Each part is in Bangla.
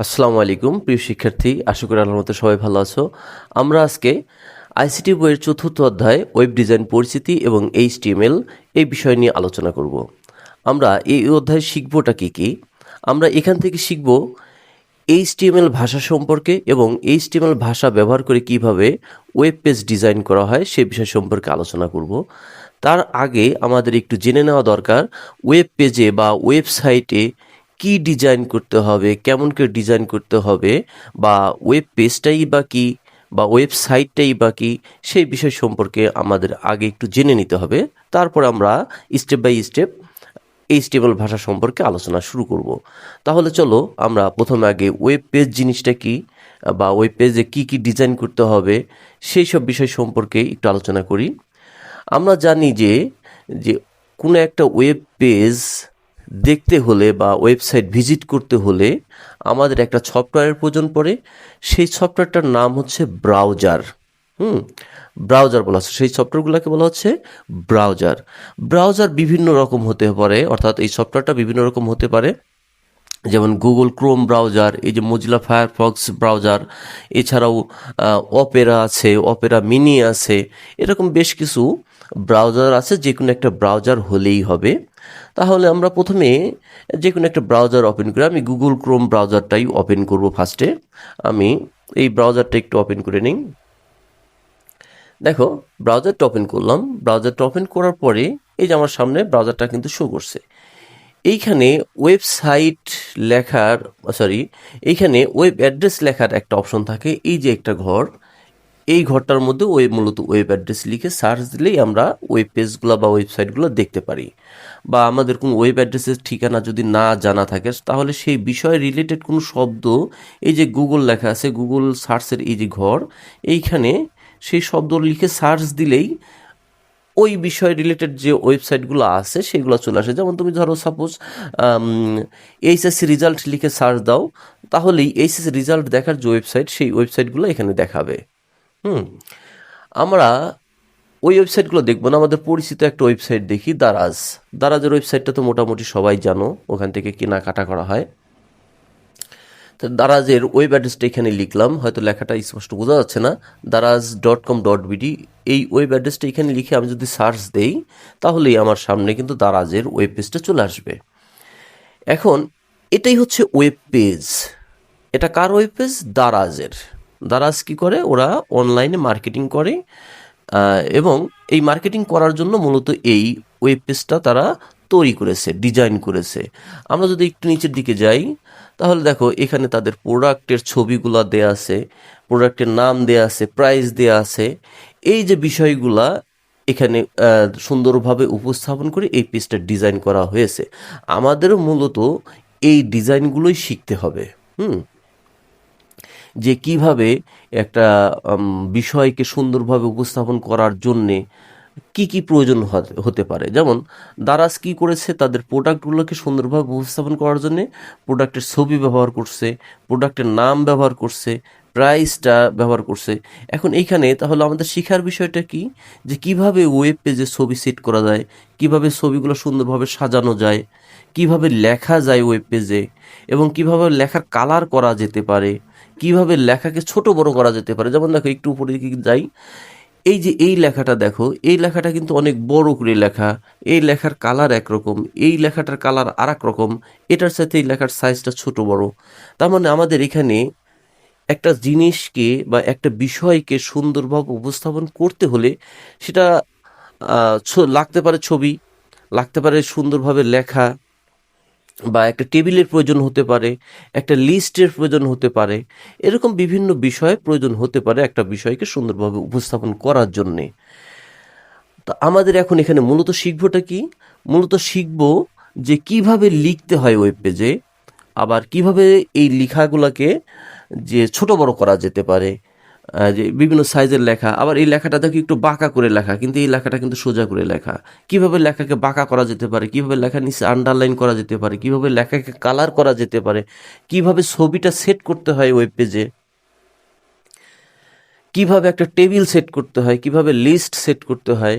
আসসালামু আলাইকুম প্রিয় শিক্ষার্থী, আশা করি আল্লাহর মতো সবাই ভালো আছো। আমরা আজকে আইসিটি বইয়ের চতুর্থ অধ্যায় ওয়েব ডিজাইন পরিচিতি এবং এইচটিএমএল এই বিষয় নিয়ে আলোচনা করব। আমরা এই অধ্যায়ে শিখবটা কি আমরা এখান থেকে শিখব এইচটিএমএল ভাষা সম্পর্কে এবং এইচটিএমএল ভাষা ব্যবহার করে কিভাবে ওয়েব পেজ ডিজাইন করা হয় সে বিষয় সম্পর্কে আলোচনা করব। তার আগে আমাদের একটু জেনে নেওয়া দরকার ওয়েব পেজে বা ওয়েবসাইটে কি ডিজাইন করতে হবে, কেমন করে ডিজাইন করতে হবে, বা ওয়েব পেজটাই বা কি বা ওয়েবসাইটটাই বা কি সেই বিষয় সম্পর্কে আমাদের আগে একটু জেনে নিতে হবে। তারপর আমরা স্টেপ বাই স্টেপ এইচটিএমএল ভাষা সম্পর্কে আলোচনা শুরু করব। তাহলে চলো আমরা প্রথমে আগে ওয়েব পেজ জিনিসটা কি বা ওয়েব পেজে কি ডিজাইন করতে হবে সেই সব বিষয় সম্পর্কে একটু আলোচনা করি। আমরা জানি যে যে কোনো একটা ওয়েব পেজ দেখতে হলে বা ওয়েবসাইট ভিজিট করতে হলে আমাদের একটা সফটওয়্যারের প্রয়োজন পড়ে। সেই সফটওয়্যারটার নাম হচ্ছে ব্রাউজার। ব্রাউজার বলা হচ্ছে, সেই সফটওয়্যারগুলোকে বলা হচ্ছে ব্রাউজার। ব্রাউজার বিভিন্ন রকম হতে পারে, অর্থাৎ এই সফটওয়্যারটা বিভিন্ন রকম হতে পারে, যেমন গুগল ক্রোম ব্রাউজার, এই যে মজিলা ফায়ারফক্স ব্রাউজার, এছাড়াও অপেরা আছে, অপেরা মিনি আছে, এরকম বেশ কিছু ব্রাউজার আছে। যে কোনো একটা ব্রাউজার হলেই হবে। তাহলে আমরা প্রথমে যে কোনো একটা ব্রাউজার ওপেন করে, আমি গুগল ক্রোম ব্রাউজারটাই ওপেন করব ফার্স্টে। আমি এই ব্রাউজারটা একটু ওপেন করে নিই। দেখো, ব্রাউজারটা ওপেন করলাম। ব্রাউজারটা ওপেন করার পরে এই যে আমার সামনে ব্রাউজারটা কিন্তু শো করছে। এইখানে ওয়েবসাইট লেখার এইখানে ওয়েব অ্যাড্রেস লেখার একটা অপশন থাকে। এই যে একটা ঘর, এই ঘরটার মধ্যে মূলত ওয়েব অ্যাড্রেস লিখে সার্চ দিলেই আমরা ওয়েব পেজগুলো বা ওয়েবসাইটগুলো দেখতে পারি। বা আমাদের কোনো ওয়েব অ্যাড্রেসের ঠিকানা যদি না জানা থাকে, তাহলে সেই বিষয় রিলেটেড কোনো শব্দ, এই যে গুগল লেখা আছে, গুগল সার্চের এই যে ঘর, এইখানে সেই শব্দ লিখে সার্চ দিলেই ওই বিষয় রিলেটেড যে ওয়েবসাইটগুলো আছে সেগুলো চলে আসে। যেমন তুমি ধরো সাপোজ এইচএসসি রেজাল্ট লিখে সার্চ দাও, তাহলেই এইচএসসি রেজাল্ট দেখার যে ওয়েবসাইট, সেই ওয়েবসাইটগুলো এখানে দেখাবে। আমরা ওই ওয়েবসাইটগুলো দেখবো না, আমাদের পরিচিত একটা ওয়েবসাইট দেখি, দারাজের ওয়েবসাইটটা তো মোটামুটি সবাই জানো, ওখান থেকে কেনাকাটা করা হয়। তো দারাজের ওয়েব অ্যাড্রেসটা এখানে লিখলাম, হয়তো লেখাটা স্পষ্ট বোঝা যাচ্ছে না, daraz.com.bd। এই ওয়েব অ্যাড্রেসটা এখানে লিখে আমি যদি সার্চ দেই, তাহলেই আমার সামনে কিন্তু দারাজের ওয়েব পেজটা চলে আসবে। এখন এটাই হচ্ছে ওয়েব পেজ। এটা কার ওয়েব পেজ? দারাজের। দারাজ কি করে? ওরা অনলাইনে মার্কেটিং করে, এবং এই মার্কেটিং করার জন্য মূলত এই ওয়েব পেজটা তারা তৈরি করেছে, ডিজাইন করেছে। আমরা যদি একটু নিচের দিকে যাই, তাহলে দেখো এখানে তাদের প্রোডাক্টের ছবিগুলো দেয়া আছে, প্রোডাক্টের নাম দেয়া আছে, প্রাইস দেয়া আছে। এই যে বিষয়গুলা এখানে সুন্দরভাবে উপস্থাপন করে এই পেজটা ডিজাইন করা হয়েছে। আমাদেরও মূলত এই ডিজাইনগুলোই শিখতে হবে। যে কিভাবে একটা বিষয়কে সুন্দরভাবে উপস্থাপন করার জন্যে কি প্রয়োজন হতে পারে। যেমন দারাজ কি করেছে, তাদের প্রোডাক্টগুলোকে সুন্দরভাবে উপস্থাপন করার জন্যে প্রোডাক্টের ছবি ব্যবহার করছে, প্রোডাক্টের নাম ব্যবহার করছে, প্রাইসটা ব্যবহার করছে। এখন এইখানে তাহলে আমাদের শেখার বিষয়টা কি, যে কিভাবে ওয়েব পেজে ছবি সেট করা যায়, কিভাবে ছবিগুলো সুন্দরভাবে সাজানো যায়, কিভাবে লেখা যায় ওয়েব পেজে, এবং কিভাবে লেখার কালার করা যেতে পারে, কিভাবে লেখাকে ছোট বড় করা যেতে পারে। যেমন দেখো, একটু উপরে দিকে যাই, এই যে এই লেখাটা দেখো, এই লেখাটা কিন্তু অনেক বড় করে লেখা, এই লেখার কালার একরকম, এই লেখাটার কালার আর এক রকম, এটার সাথে এই লেখার সাইজটা ছোট বড়। তার মানে আমাদের এখানে একটা জিনিসকে বা একটা বিষয়কে সুন্দরভাবে উপস্থাপন করতে হলে সেটা লাগতে পারে ছবি, লাগতে পারে সুন্দরভাবে লেখা, বা একটা টেবিলের প্রয়োজন হতে পারে, একটা লিস্টের প্রয়োজন হতে পারে, এরকম বিভিন্ন বিষয় প্রয়োজন হতে পারে একটা বিষয়কে সুন্দরভাবে উপস্থাপন করার জন্যে। তো আমাদের এখন এখানে মূলত শিখবোটা কি? মূলত শিখবো যে কিভাবে লিখতে হয় ওয়েব পেজে, আবার কিভাবে এই লেখাগুলোকে যে ছোট বড় করা যেতে পারে, যে বিভিন্ন সাইজের লেখা, আবার এই লেখাটা দেখি একটু বাঁকা করে লেখা, কিন্তু এই লেখাটা কিন্তু সোজা করে লেখা। কিভাবে লেখাকে বাঁকা করা যেতে পারে, কিভাবে লেখার নিচে আন্ডারলাইন করা যেতে পারে, কিভাবে লেখাকে কালার করা যেতে পারে, কিভাবে ছবিটা সেট করতে হয় ওয়েব পেজে, কিভাবে একটা টেবিল সেট করতে হয়, কিভাবে লিস্ট সেট করতে হয়,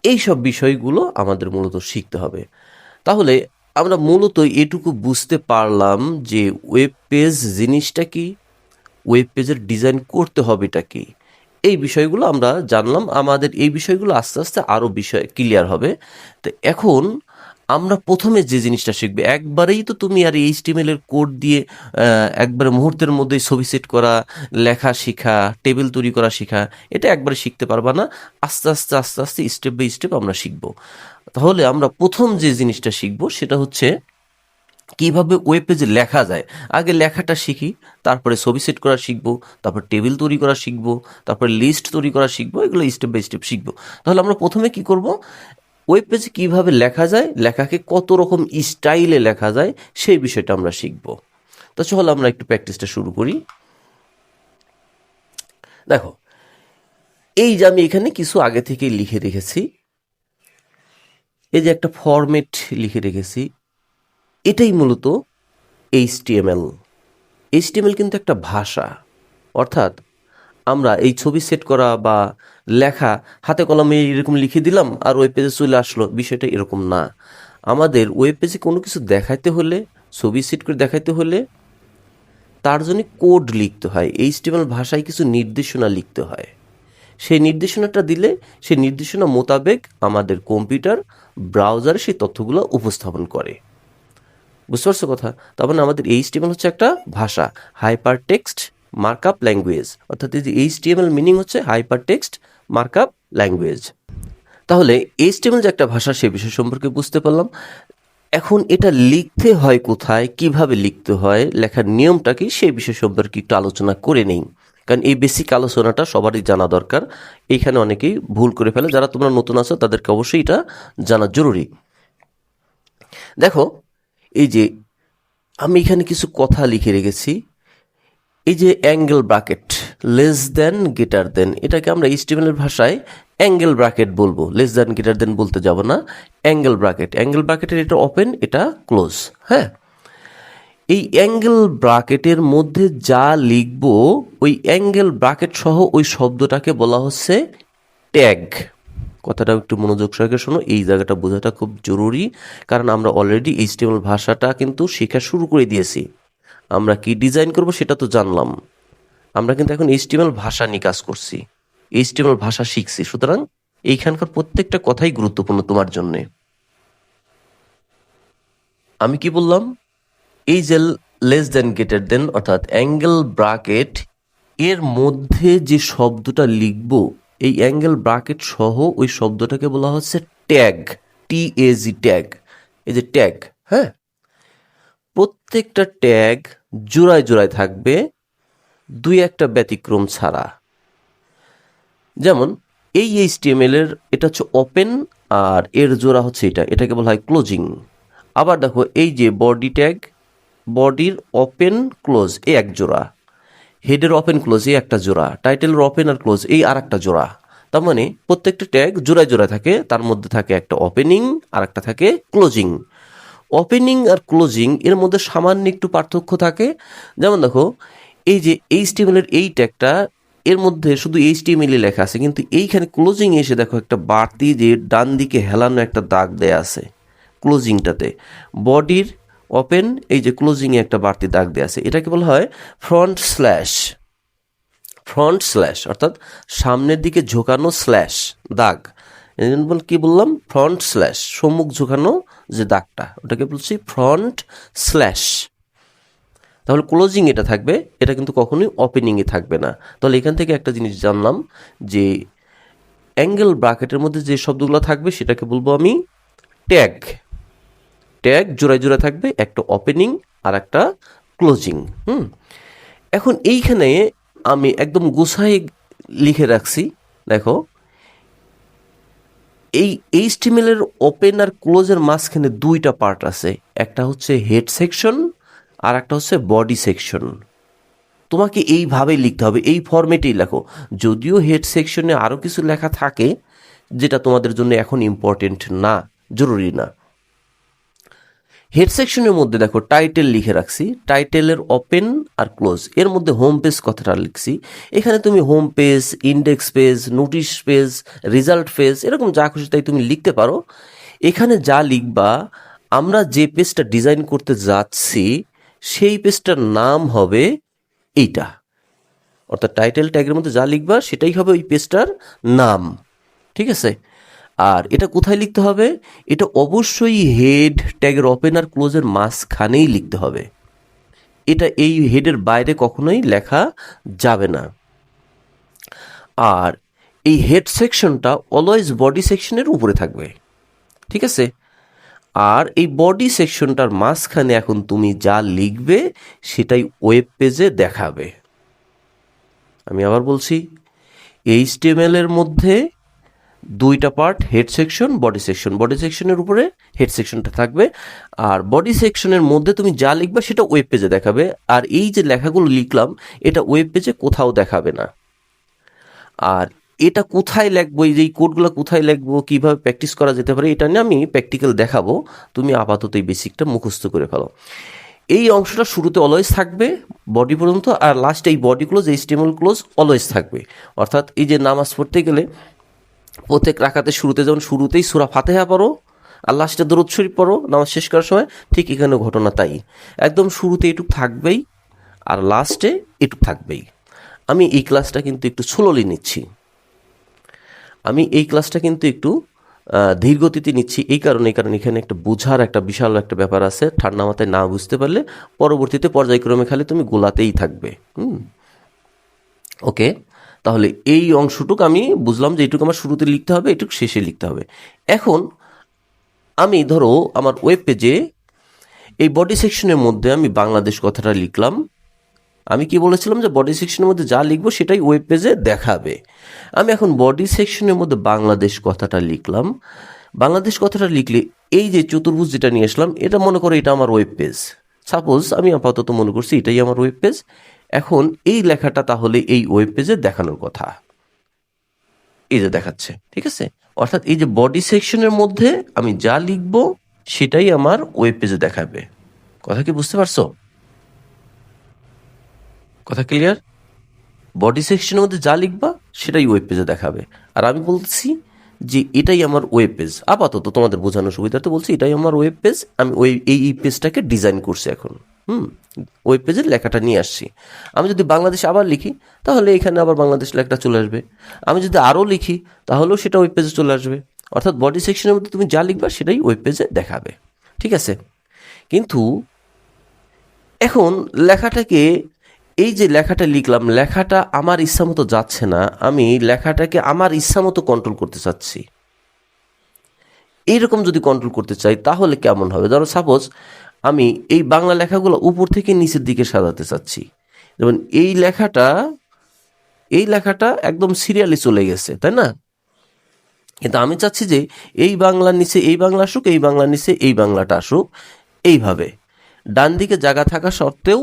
এই সব বিষয়গুলো আমাদের মূলত শিখতে হবে। তাহলে আমরা মূলত এটুকু বুঝতে পারলাম যে ওয়েব পেজ জিনিসটা কি, ওয়েব পেজের ডিজাইন করতে হবেটা কি, এই বিষয়গুলো আমরা জানলাম। আমাদের এই বিষয়গুলো আস্তে আস্তে আরও বিষয় ক্লিয়ার হবে। তো এখন আমরা প্রথমে যে জিনিসটা শিখবে, একবারেই তো তুমি আর এইচটিএমএল এর কোড দিয়ে একবারে মুহূর্তের মধ্যেই ছবি সেট করা, লেখা শেখা, টেবিল তৈরি করা শেখা, এটা একবারে শিখতে পারবা না। আস্তে আস্তে আস্তে আস্তে স্টেপ বাই স্টেপ আমরা শিখবো। তাহলে আমরা প্রথম যে জিনিসটা শিখবো সেটা হচ্ছে কিভাবে ওয়েব পেজে লেখা যায়। আগে লেখাটা শিখি, তারপরে ছবি সেট করা শিখবো, তারপর টেবিল তৈরি করা শিখবো, তারপরে লিস্ট তৈরি করা শিখবো, এগুলো স্টেপ বাই স্টেপ শিখবো। তাহলে আমরা প্রথমে কি করব, ওয়েব পেজে কীভাবে লেখা যায়, লেখাকে কত রকম স্টাইলে লেখা যায়, সেই বিষয়টা আমরা শিখব। তো চলো আমরা একটু প্র্যাকটিসটা শুরু করি। দেখো, এই যে আমি এখানে কিছু আগে থেকেই লিখে রেখেছি, এই যে একটা ফরম্যাট লিখে রেখেছি, এটাই মূলত এইচটিএমএল। এইচটিএমএল কিন্তু একটা ভাষা, অর্থাৎ আমরা এই ছবি সেট করা বা লেখা হাতে কলমে এরকম লিখে দিলাম আর ওয়েব পেজে চলে আসলো, বিষয়টা এরকম না। আমাদের ওয়েব পেজে কোনো কিছু দেখাইতে হলে, ছবি সেট করে দেখাইতে হলে তার জন্য কোড লিখতে হয়। এইচটিএমএল ভাষায় কিছু নির্দেশনা লিখতে হয়। সেই নির্দেশনাটা দিলে সেই নির্দেশনা মোতাবেক আমাদের কম্পিউটার ব্রাউজারে সেই তথ্যগুলো উপস্থাপন করে। বুঝতে পারছো কথা? তার মানে আমাদের এইচটিএমএল হচ্ছে একটা ভাষা, হাইপার টেক্সট মার্কআপ ল্যাঙ্গুয়েজ। অর্থাৎ এই যে এইচটিএমএল মিনিং হচ্ছে হাইপার টেক্সট মার্কআপ ল্যাঙ্গুয়েজ। তাহলে এইচটিএমএল যে একটা ভাষা, সে বিষয় সম্পর্কে বুঝতে পারলাম। এখন এটা লিখতে হয় কোথায়, কিভাবে লিখতে হয়, লেখার নিয়মটা কি, সেই বিষয় সম্পর্কে একটু আলোচনা করে নেই। কারণ এই বেসিক আলোচনাটা সবারই জানা দরকার। এইখানে অনেকেই ভুল করে ফেলে। যারা তোমরা নতুন আছো তাদেরকে অবশ্যই এটা জানা জরুরি। দেখো, এই যে আমি এখানে কিছু কথা লিখে রেখেছি। এই যে angle bracket, less than greater than, এটাকে আমরা এইচটিএমএল এর ভাষায় অ্যাঙ্গেল ব্র্যাকেট বলবো। লেস দেন গ্রেটার দেন বলতে যাব না, অ্যাঙ্গেল ব্র্যাকেট। অ্যাঙ্গেল ব্র্যাকেটের এটা ওপেন, এটা ক্লোজ। হ্যাঁ, এই অ্যাঙ্গেল ব্র্যাকেটের মধ্যে যা লিখবো, ওই অ্যাঙ্গেল ব্র্যাকেট সহ ওই শব্দটাকে বলা হচ্ছে ট্যাগ। কথাটা একটু মনোযোগ সহকারে শোনো, এই জায়গাটা বোঝাটা খুব জরুরি। কারণ আমরা অলরেডি এইচটিএমএল ভাষাটা কিন্তু শেখা শুরু করে দিয়েছি। আমরা কি ডিজাইন করব সেটা তো জানলাম, আমরা কিন্তু এখন এইচটিএমএল ভাষা নিয়ে কাজ করছি, এইচটিএমএল ভাষা শিখছি। সুতরাং এইখানকার প্রত্যেকটা কথাই গুরুত্বপূর্ণ তোমার জন্যে। আমি কি বললাম, এই যে লেস দেন গ্রেটার দেন অর্থাৎ অ্যাঙ্গেল ব্র্যাকেট, এর মধ্যে যে শব্দটা লিখব, এই অ্যাঙ্গেল ব্র্যাকেট সহ ওই শব্দটাকে বলা হচ্ছে ট্যাগ, টিএজি, ট্যাগ। এই যে ট্যাগ, হ্যাঁ, প্রত্যেকটা ট্যাগ জোড়ায় জোড়ায় থাকবে, দুই একটা ব্যতিক্রম ছাড়া। যেমন এই এইচটিএমএল এর এটা হচ্ছে ওপেন, আর এর জোড়া হচ্ছে এটা, এটাকে বলা হয় ক্লোজিং। আবার দেখো, এই যে বডি ট্যাগ, বডির ওপেন ক্লোজ এই এক জোড়া, হেডের ওপেন ক্লোজ এই একটা জোড়া, টাইটেলের ওপেন আর ক্লোজ এই আর একটা জোড়া। তার মানে প্রত্যেকটা ট্যাগ জোড়ায় জোড়ায় থাকে, তার মধ্যে থাকে একটা ওপেনিং আর একটা থাকে ক্লোজিং। ওপেনিং আর ক্লোজিং এর মধ্যে সামান্য একটু পার্থক্য থাকে। যেমন দেখো, এই যে এইচটিএমএল এর এই ট্যাগটা, এর মধ্যে শুধু এইচটিএমএল লেখা আছে, কিন্তু এইখানে ক্লোজিং এসে দেখো একটা বাড়তি যে ডান দিকে হেলানো একটা দাগ দেয়া আছে ক্লোজিংটাতে। বডির ওপেন, এই যে ক্লোজিংয়ে একটা বাড়তি দাগ দেওয়া আছে, এটাকে বলা হয় ফ্রন্ট স্ল্যাশ। ফ্রন্ট স্ল্যাশ অর্থাৎ সামনের দিকে ঝোঁকানো স্ল্যাশ দাগ। কি বললাম, ফ্রন্ট স্ল্যাশ, সম্মুখ ঝোঁকানো যে দাগটা, ওটাকে বলছি ফ্রন্ট স্ল্যাশ। তাহলে ক্লোজিং এটা থাকবে, এটা কিন্তু কখনোই ওপেনিংয়ে থাকবে না। তাহলে এখান থেকে একটা জিনিস জানলাম যে অ্যাঙ্গেল ব্র্যাকেটের মধ্যে যে শব্দগুলো থাকবে সেটাকে বলবো আমি ট্যাগ। ট্যাগ জোড়ায় জোড়ায় থাকবে, একটা ওপেনিং আর একটা ক্লোজিং। এখন এইখানে আমি একদম গুছাই লিখে রাখছি। দেখো, এই এইচটিএমএল এর ওপেন আর ক্লোজের মাঝখানে দুইটা পার্ট আছে, একটা হচ্ছে হেড সেকশন আর একটা হচ্ছে বডি সেকশন। তোমাকে এইভাবেই লিখতে হবে, এই ফরম্যাটেই লেখো। যদিও হেড সেকশনে আরও কিছু লেখা থাকে যেটা তোমাদের জন্য এখন ইম্পর্টেন্ট না, জরুরি না। হেড সেকশনের মধ্যে দেখো টাইটেল লিখে রাখছি, টাইটেলের ওপেন আর ক্লোজ, এর মধ্যে হোম পেজ কথাটা লিখছি। এখানে তুমি home page, index page, notice page, result page, এরকম যা খুশি তাই তুমি লিখতে পারো। এখানে যা লিখবা আমরা যে পেজটা ডিজাইন করতে যাচ্ছি সেই পেজটার নাম হবে এইটা, অর্থাৎ টাইটেল ট্যাগের মধ্যে যা লিখবা সেটাই হবে ওই পেজটার নাম। ঠিক আছে, আর এটা কোথায় লিখতে হবে? এটা অবশ্যই হেড ট্যাগের ওপেন আর ক্লোজের মাঝখানেই লিখতে হবে। এটা এই হেডের বাইরে কখনোই লেখা যাবে না। আর এই হেড সেকশনটা অলওয়েজ বডি সেকশনের উপরে থাকবে। ঠিক আছে, আর এই বডি সেকশনটার মাঝখানে এখন তুমি যা লিখবে সেটাই ওয়েব পেজে দেখাবে। আমি আবার বলছি, HTML এর মধ্যে দুইটা part, head section, body section. Body সেকশনের উপরে হেড সেকশনটা থাকবে, আর বডি সেকশনের মধ্যে তুমি যা লিখবে সেটা ওয়েব পেজে দেখাবে। আর এই যে লেখাগুলো লিখলাম এটা ওয়েব পেজে কোথাও দেখাবে না। আর এটা কোথায় লিখবো, এই যে এই কোডগুলো কোথায় লিখবো, কীভাবে প্র্যাকটিস করা যেতে পারে, এটা নিয়ে আমি প্র্যাকটিক্যাল দেখাবো। তুমি আপাতত এই বেসিকটা মুখস্থ করে ফেলো। এই অংশটা শুরুতে অলওয়েজ থাকবে বডি পর্যন্ত, আর লাস্টে এই body close, HTML close always থাকবে। অর্থাৎ এই যে নামাজ পড়তে গেলে প্রত্যেক রাকাতে শুরুতে যেমন শুরুতেই সূরা ফাতিহা পড়ো আর লাস্টে দরুদ শরীফ পড়ো নামাজ শেষ করার সময়, ঠিক এখানে ঘটনা তাই। একদম শুরুতে এটুক থাকবেই আর লাস্টে এটুক থাকবেই। আমি এই ক্লাসটা কিন্তু একটু স্লোলি নিচ্ছি, আমি এই ক্লাসটা কিন্তু একটু ধীর গতিতে নিচ্ছি কারণ এখানে একটা বোঝার একটা বিশাল একটা ব্যাপার আছে। ঠান্ডা মাথায় না বুঝতে পারলে পরবর্তীতে পর্যায়ক্রমে খালি তুমি গোলাতেই থাকবে। ওকে, তাহলে এই অংশটুক আমি বুঝলাম যে এইটুকু আমার শুরুতে লিখতে হবে, এইটুকু শেষে লিখতে হবে। এখন আমি ধরো আমার ওয়েব পেজে এই বডি সেকশনের মধ্যে আমি বাংলাদেশ কথাটা লিখলাম। আমি কি বলেছিলাম যে বডি সেকশনের মধ্যে যা লিখবো সেটাই ওয়েব পেজে দেখাবে। আমি এখন বডি সেকশনের মধ্যে বাংলাদেশ কথাটা লিখলাম। বাংলাদেশ কথাটা লিখলে এই যে চতুর্ভুজ যেটা নিয়ে আসলাম, এটা মনে করো এটা আমার ওয়েব পেজ। সাপোজ আমি আপাতত মনে করছি এটাই আমার ওয়েব পেজ। এখন এই লেখাটা তাহলে এই ওয়েব পেজে দেখানোর কথা, এই যে দেখাচ্ছে। ঠিক আছে, অর্থাৎ এই যে বডি সেকশনের মধ্যে আমি যা লিখবো সেটাই আমার ওয়েব পেজে দেখাবে। কথা কি বুঝতে পারছো? কথা ক্লিয়ার? বডি সেকশনের মধ্যে যা লিখবা সেটাই ওয়েব পেজে দেখাবে। আর আমি বলছি যে এটাই আমার ওয়েব পেজ, আপাতত তোমাদের বোঝানোর সুবিধার্থে বলছি এটাই আমার ওয়েব পেজ। আমি এই পেজটাকে ডিজাইন করছি এখন। ওয়েব পেজের লেখাটা নিয়ে আসছি। আমি যদি বাংলাদেশ আবার লিখি তাহলে এখানে আবার বাংলাদেশ লেখাটা চলে আসবে। আমি যদি আরও লিখি তাহলেও সেটা ওয়েব পেজে চলে আসবে। অর্থাৎ বডি সেকশনের মধ্যে তুমি যা লিখবা সেটাই ওয়েব পেজে দেখাবে। ঠিক আছে, কিন্তু এখন লেখাটাকে, এই যে লেখাটা লিখলাম, লেখাটা আমার ইচ্ছা মতো যাচ্ছে না। আমি লেখাটাকে আমার ইচ্ছা মতো কন্ট্রোল করতে চাচ্ছি। এইরকম যদি কন্ট্রোল করতে চাই তাহলে কেমন হবে? ধরো সাপোজ আমি এই বাংলা লেখাগুলো উপর থেকে নিচের দিকে সাজাতে চাচ্ছি। যেমন এই লেখাটা একদম সিরিয়ালি চলে গেছে, তাই না? কিন্তু আমি চাচ্ছি যে এই বাংলার নিচে এই বাংলা আসুক, এই বাংলার নিচে এই বাংলাটা আসুক, এইভাবে। ডান দিকে জায়গা থাকা সত্ত্বেও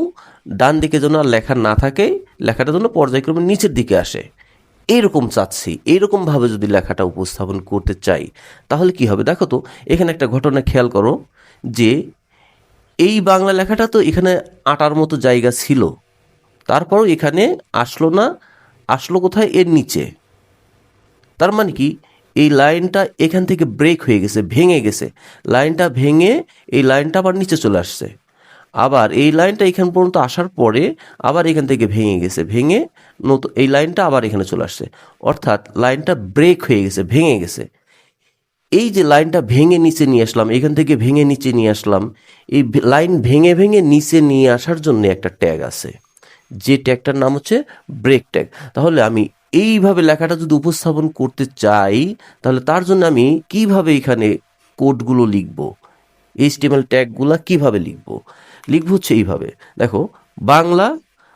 ডান দিকে যেন আর লেখা না থাকে, লেখাটা যেন পর্যায়ক্রমে নিচের দিকে আসে, এইরকম চাচ্ছি। এইরকমভাবে যদি লেখাটা উপস্থাপন করতে চাই তাহলে কি হবে? দেখো তো এখানে একটা ঘটনা খেয়াল করো যে এই বাংলা লেখাটা তো এখানে আটার মতো জায়গা ছিল, তারপরও এখানে আসলো না। আসলো কোথায়? এর নিচে। তার মানে কি এই লাইনটা এখান থেকে ব্রেক হয়ে গেছে, ভেঙে গেছে। লাইনটা ভেঙে এই লাইনটা আবার নিচে চলে আসছে। আবার এই লাইনটা এখান পর্যন্ত আসার পরে আবার এখান থেকে ভেঙে গেছে, ভেঙে নতুন এই লাইনটা আবার এখানে চলে আসছে। অর্থাৎ লাইনটা ব্রেক হয়ে গেছে, ভেঙে গেছে। এই যে লাইনটা ভেঙে নিচে নিয়ে আসলাম, এখান থেকে ভেঙে নিচে নিয়ে আসলাম, এই লাইন ভেঙে ভেঙে নিচে নিয়ে আসার জন্য একটা ট্যাগ আছে, যে ট্যাগটার নাম হচ্ছে ব্রেক ট্যাগ। তাহলে আমি এইভাবে লেখাটা যদি উপস্থাপন করতে চাই তাহলে তার জন্য আমি কিভাবে এখানে কোডগুলো লিখব, HTML ট্যাগগুলো কিভাবে লিখব হচ্ছে এইভাবে। দেখো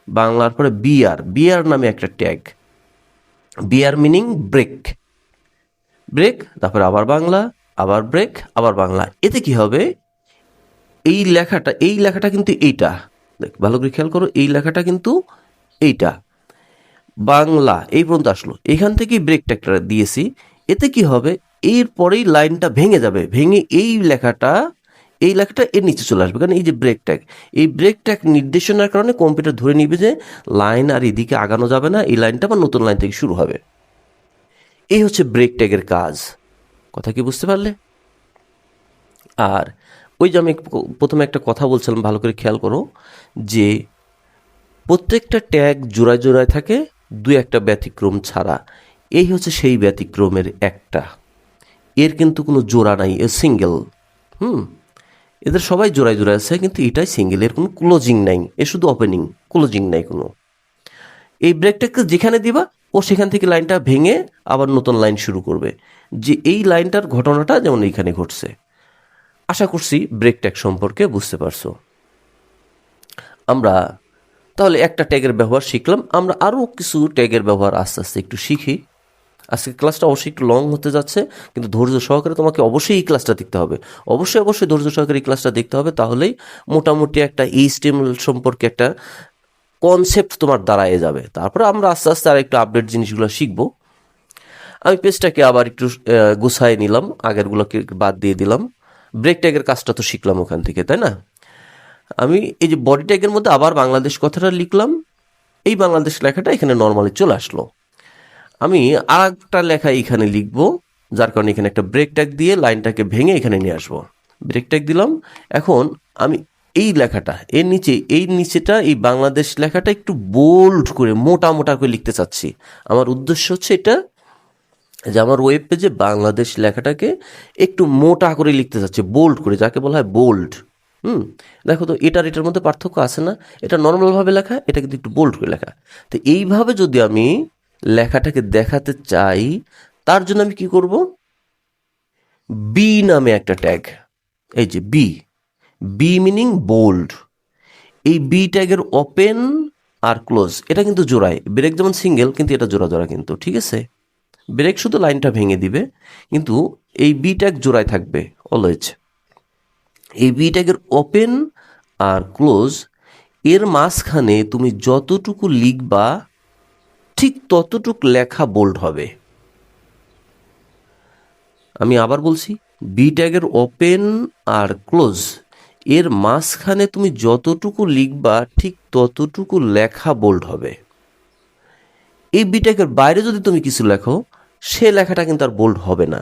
বাংলার পরে বিআর নামে একটা ট্যাগ, বিআর মিনিং ব্রেক, তারপরে আবার বাংলা, আবার ব্রেক, আবার বাংলা। এতে কি হবে? এই লেখাটা কিন্তু এইটা, ভালো করে খেয়াল করো, এই লেখাটা কিন্তু এইটা বাংলা এই পর্যন্ত আসলো, এখান থেকেই ব্রেক ট্যাগটা দিয়েছি। এতে কি হবে? এরপরেই লাইনটা ভেঙে যাবে, ভেঙে এই লেখাটা এর নিচে চলে আসবে। কারণ এই যে ব্রেক ট্যাগ নির্দেশনার কারণে কম্পিউটার ধরে নিবে যে লাইন আর এদিকে আগানো যাবে না, এই লাইনটা বা নতুন লাইন থেকে শুরু হবে। এই হচ্ছে ব্রেক ট্যাগের কাজ। কথা কি বুঝতে পারলে? আর ওই যে আমি প্রথমে একটা কথা বলছিলাম, ভালো করে খেয়াল করো, যে প্রত্যেকটা ট্যাগ জোড়ায় জোড়ায় থাকে, দুই একটা ব্যতিক্রম ছাড়া। এই হচ্ছে সেই ব্যতিক্রমের একটা। এর কিন্তু কোনো জোড়া নাই, এ সিঙ্গেল। এদের সবাই জোড়ায় জোড়ায় আছে, কিন্তু এটাই সিঙ্গেল, এর কোনো ক্লোজিং নাই, এ শুধু ওপেনিং, ক্লোজিং নাই কোনো। এই ব্রেকটাকে যেখানে দিবা ও সেখান থেকে লাইনটা ভেঙে আবার নতুন লাইন শুরু করবে। যে এই লাইনটার ঘটনাটা যেমন এইখানে ঘটছে। আশা করছি ব্রেক ট্যাগ সম্পর্কে বুঝতে পারছো। আমরা তাহলে একটা ট্যাগের ব্যবহার শিখলাম, আমরা আরও কিছু ট্যাগের ব্যবহার আস্তে আস্তে একটু শিখি। আজকে ক্লাসটা অবশ্যই একটু লং হতে যাচ্ছে, কিন্তু ধৈর্য সহকারে তোমাকে অবশ্যই এই ক্লাসটা দেখতে হবে। অবশ্যই ধৈর্য সহকারে এই ক্লাসটা দেখতে হবে, তাহলেই মোটামুটি একটা HTML সম্পর্কে একটা কনসেপ্ট তোমার দাঁড়ায় যাবে। তারপরে আমরা আস্তে আস্তে আর একটু আপডেট জিনিসগুলো শিখবো। আমি পেজটাকে আবার একটু গুছাই নিলাম, আগেরগুলোকে বাদ দিয়ে দিলাম। ব্রেক ট্যাগের কাজটা তো শিখলাম ওখান থেকে, তাই না? আমি এই যে বডি ট্যাগের মধ্যে আবার বাংলাদেশ কথাটা লিখলাম, এই বাংলাদেশ লেখাটা এখানে নর্মালি চলে আসলো। আমি আর একটা লেখা এখানে লিখবো, যার কারণে এখানে একটা ব্রেক ট্যাগ দিয়ে লাইনটাকে ভেঙে এখানে নিয়ে আসবো। ব্রেক ট্যাগ দিলাম। এখন আমি এই লেখাটা এর নিচে, এই নিচেটা, এই বাংলাদেশ লেখাটা একটু বোল্ড করে মোটা মোটা করে লিখতে চাচ্ছি। আমার উদ্দেশ্য হচ্ছে এটা, যে আমার ওয়েব পেজে বাংলাদেশ লেখাটাকে একটু মোটা করে লিখতে চাচ্ছি, বোল্ড করে, যাকে বলা হয় বোল্ড। দেখো তো এটার মধ্যে পার্থক্য আছে না? এটা নর্মালভাবে লেখা, এটা কিন্তু একটু বোল্ড করে লেখা। তো এইভাবে যদি আমি লেখাটাকে দেখাতে চাই, তার জন্য আমি কি করব? বি নামে একটা ট্যাগ, এই যে বি মিনিং বোল্ড। এই বি ট্যাগের ওপেন আর ক্লোজ এটা কিন্তু জোড়ায়। ব্রেক যেমন সিঙ্গেল, কিন্তু এটা জোড়া জোড়া কিন্তু, ঠিক আছে? ব্রেক শুধু লাইনটা ভেঙে দিবে, কিন্তু এই বি ট্যাগ জোড়ায় থাকবে অলওয়েজ। এই বি ট্যাগের ওপেন আর ক্লোজ এর মাঝখানে তুমি যতটুকু লিখবা ঠিক ততটুক লেখা বোল্ড হবে। আমি আবার বলছি, বি ট্যাগের ওপেন আর ক্লোজ এর মাঝখানে তুমি যতটুকু লিখবা ঠিক ততটুকু লেখা বোল্ড হবে। এই বি ট্যাগের বাইরে যদি তুমি কিছু লেখো, সে লেখাটা কিন্তু আর বোল্ড হবে না।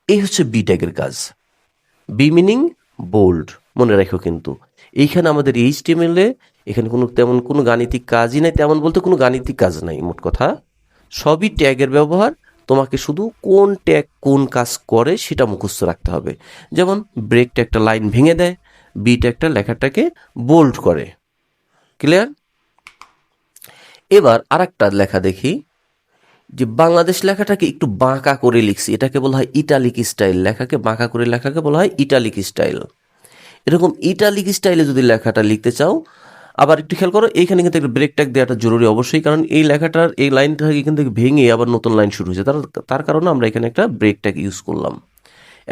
এই হচ্ছে বি ট্যাগের কাজ। বি মিনিং বোল্ড, মনে রাখো। কিন্তু এইখানে আমাদের HTML এখানে তেমন কোনো গাণিতিক কাজই নাই, তেমন বলতে কোনো গাণিতিক কাজ নাই। মোট কথা সবই ট্যাগের ব্যবহার। তোমাকে শুধু কোন ট্যাগ কোন কাজ করে সেটা মুখস্থ রাখতে হবে। যেমন ব্রেক ট্যাগটা লাইন ভেঙে দেয়, বি ট্যাগটা লেখাটাকে বোল্ড করে। ক্লিয়ার? এবার আর একটা লেখা দেখি, যে বাংলাদেশ লেখাটাকে একটু বাঁকা করে লিখছি, এটাকে বলা হয় ইটালিক স্টাইল। লেখাকে বাঁকা করে লেখাকে বলা হয় ইটালিক স্টাইল। এরকম ইটালিক স্টাইলে যদি লেখাটা লিখতে চাও, আবার একটু খেয়াল করো, এইখানে কিন্তু একটা ব্রেক ট্যাগ দেওয়াটা জরুরি অবশ্যই, কারণ এই লেখাটার এই লাইনটা এখান থেকে ভেঙে আবার নতুন লাইন শুরু হয়েছে, তার কারণে আমরা এখানে একটা ব্রেক ট্যাগ ইউজ করলাম।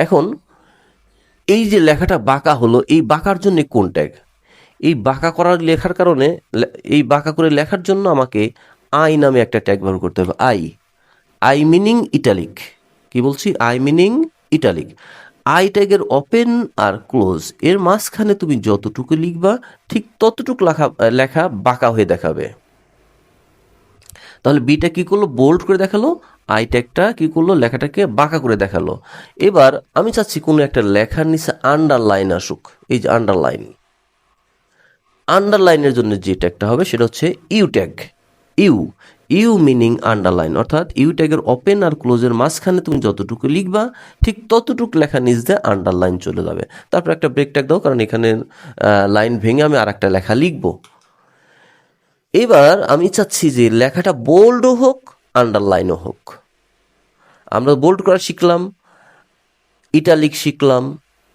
এখন এই যে লেখাটা বাঁকা হলো, এই বাঁকার জন্য কোন ট্যাগ? এই বাঁকা করার লেখার কারণে, এই বাঁকা করে লেখার জন্য আমাকে আই নামে একটা ট্যাগ ব্যবহার করতে হবে। I meaning italic. কি বলছি? I meaning italic. আই ট্যাগের ওপেন আর ক্লোজ এর মাঝখানে তুমি যতটুকু লিখবা ঠিক ততটুকু লেখা বাঁকা হয়ে দেখাবে। তাহলে বিটা কি করলো? বোল্ড করে দেখালো। আই ট্যাগটা কি করলো? লেখাটাকে বাঁকা করে দেখালো। এবার আমি চাচ্ছি কোনো একটা লেখার নিচে আন্ডারলাইন আসুক। এই যে আন্ডারলাইনের জন্য যে ট্যাগটা হবে সেটা হচ্ছে U tag. U meaning underline, অর্থাৎ ইউ ট্যাগের ওপেন আর ক্লোজের মাঝখানে তুমি যতটুকু লিখবা ঠিক ততটুকু লেখা নিচ দিয়ে আন্ডারলাইন চলে যাবে। তারপর একটা ব্রেক ট্যাগ দাও, কারণ এখানে লাইন ভেঙে আমি আর একটা লেখা লিখবো। এবার আমি চাচ্ছি যে লেখাটা বোল্ডও হোক, আন্ডারলাইনও হোক। আমরা বোল্ড করা শিখলাম, ইটালিক শিখলাম,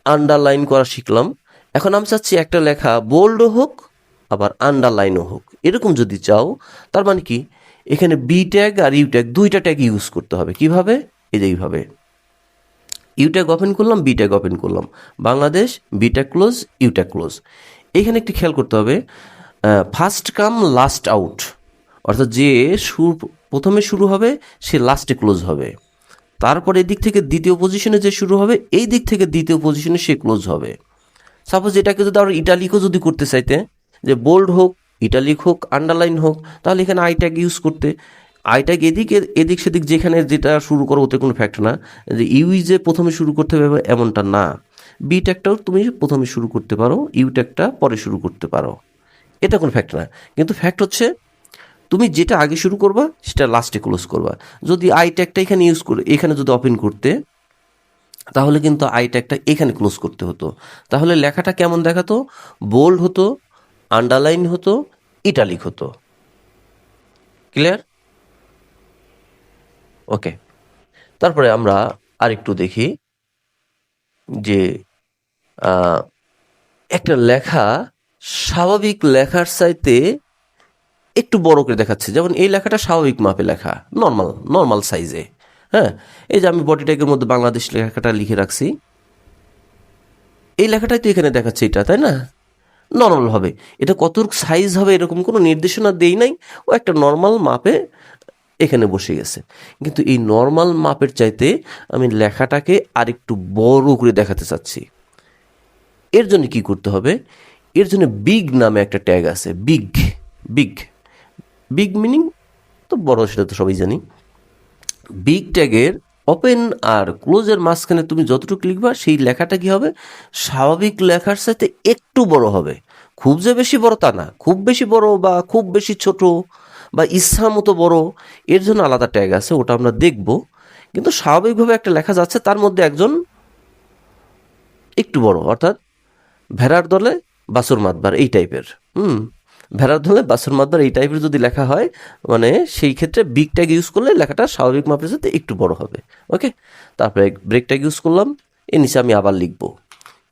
আন্ডারলাইন করা শিখলাম। এখন আমি চাচ্ছি একটা লেখা বোল্ডও হোক আবার আন্ডারলাইনও হোক। এরকম যদি চাও, তার মানে কি, এখানে বি ট্যাগ আর ইউ ট্যাগ দুইটা ট্যাগ ইউজ করতে হবে। কিভাবে? এই যে এইভাবে ইউ ট্যাগ ওপেন করলাম, বি ট্যাগ ওপেন করলাম, Bangladesh, B tag close, U tag close. এখানে একটু খেয়াল করতে হবে, ফার্স্ট কাম লাস্ট আউট, অর্থাৎ যে প্রথমে শুরু হবে সে লাস্টে ক্লোজ হবে। তারপর এদিক থেকে দ্বিতীয় পজিশনে যে শুরু হবে, এই দিক থেকে দ্বিতীয় পজিশনে সে ক্লোজ হবে। সাপোজ এটাকে যদি আমরা ইটালিকও যদি করতে চাইতে, যে বোল্ড হোক, ইটালিক হোক, আন্ডারলাইন হোক, তাহলে এখানে আই ট্যাগ ইউজ করতে। আই ট্যাগ এদিক সেদিক যেখানে যেটা শুরু করো ওতে কোনো ফ্যাক্ট না, যে ইউ যে প্রথমে শুরু করতে হবে এমনটা না। বি ট্যাগটাও তুমি প্রথমে শুরু করতে পারো, ইউ ট্যাগটা পরে শুরু করতে পারো, এটা কোনো ফ্যাক্ট না। কিন্তু ফ্যাক্ট হচ্ছে তুমি যেটা আগে শুরু করবা সেটা লাস্টে ক্লোজ করবা। যদি আই ট্যাগটা এখানে ইউজ করে এখানে যদি ওপেন করতে, তাহলে কিন্তু আই ট্যাগটা এখানে ক্লোজ করতে হতো। তাহলে লেখাটা কেমন দেখাতো? বোল্ড হতো, আন্ডারলাইন হতো, ইটালিক হতো। ক্লিয়ার? ওকে, তারপরে আমরা আরেকটু দেখি যে একটা লেখা স্বাভাবিক লেখার চাইতে একটু বড় করে দেখাচ্ছে। যেমন এই লেখাটা স্বাভাবিক মাপে লেখা, নর্মাল সাইজে। হ্যাঁ, এই যে আমি বডি ট্যাগের মধ্যে বাংলাদেশ লেখাটা লিখে রাখছি, এই লেখাটাই তো এখানে দেখাচ্ছে, এটা তাই না? নর্মাল হবে। এটা কতটুকু সাইজ হবে এরকম কোনো নির্দেশনা দেই নাই, ও একটা নর্মাল মাপে এখানে বসে গেছে। কিন্তু এই নর্মাল মাপের চাইতে আমি লেখাটাকে আরেকটু বড় করে দেখাতে চাচ্ছি। এর জন্য কি করতে হবে? এর জন্য বিগ নামে একটা ট্যাগ আছে। বিগ বিগ বিগ মিনিং তো বড়, সেটা তো সবাই জানি। বিগ ট্যাগের ওপেন আর ক্লোজের মাঝখানে তুমি যতটুকু লিখবা সেই লেখাটা কি হবে? স্বাভাবিক লেখার সাথে একটু বড় হবে। খুব যে বেশি বড় তা না, খুব বেশি বড় বা খুব বেশি ছোট বা ইচ্ছা মতো বড়, এর জন্য আলাদা ট্যাগ আছে, ওটা আমরা দেখব। কিন্তু স্বাভাবিকভাবে একটা লেখা যাচ্ছে, তার মধ্যে একজন একটু বড়, অর্থাৎ ভেড়ার দলে বাছুর মাতবার, এই টাইপের। ভেড়ার দলে বাছুর মাতবার এই টাইপের যদি লেখা হয়, মানে সেই ক্ষেত্রে বিগ ট্যাগ ইউজ করলে লেখাটা স্বাভাবিক মাপের সাথে একটু বড় হবে। ওকে, তারপরে ব্রেক ট্যাগ ইউজ করলাম, এর নিচে আমি আবার লিখব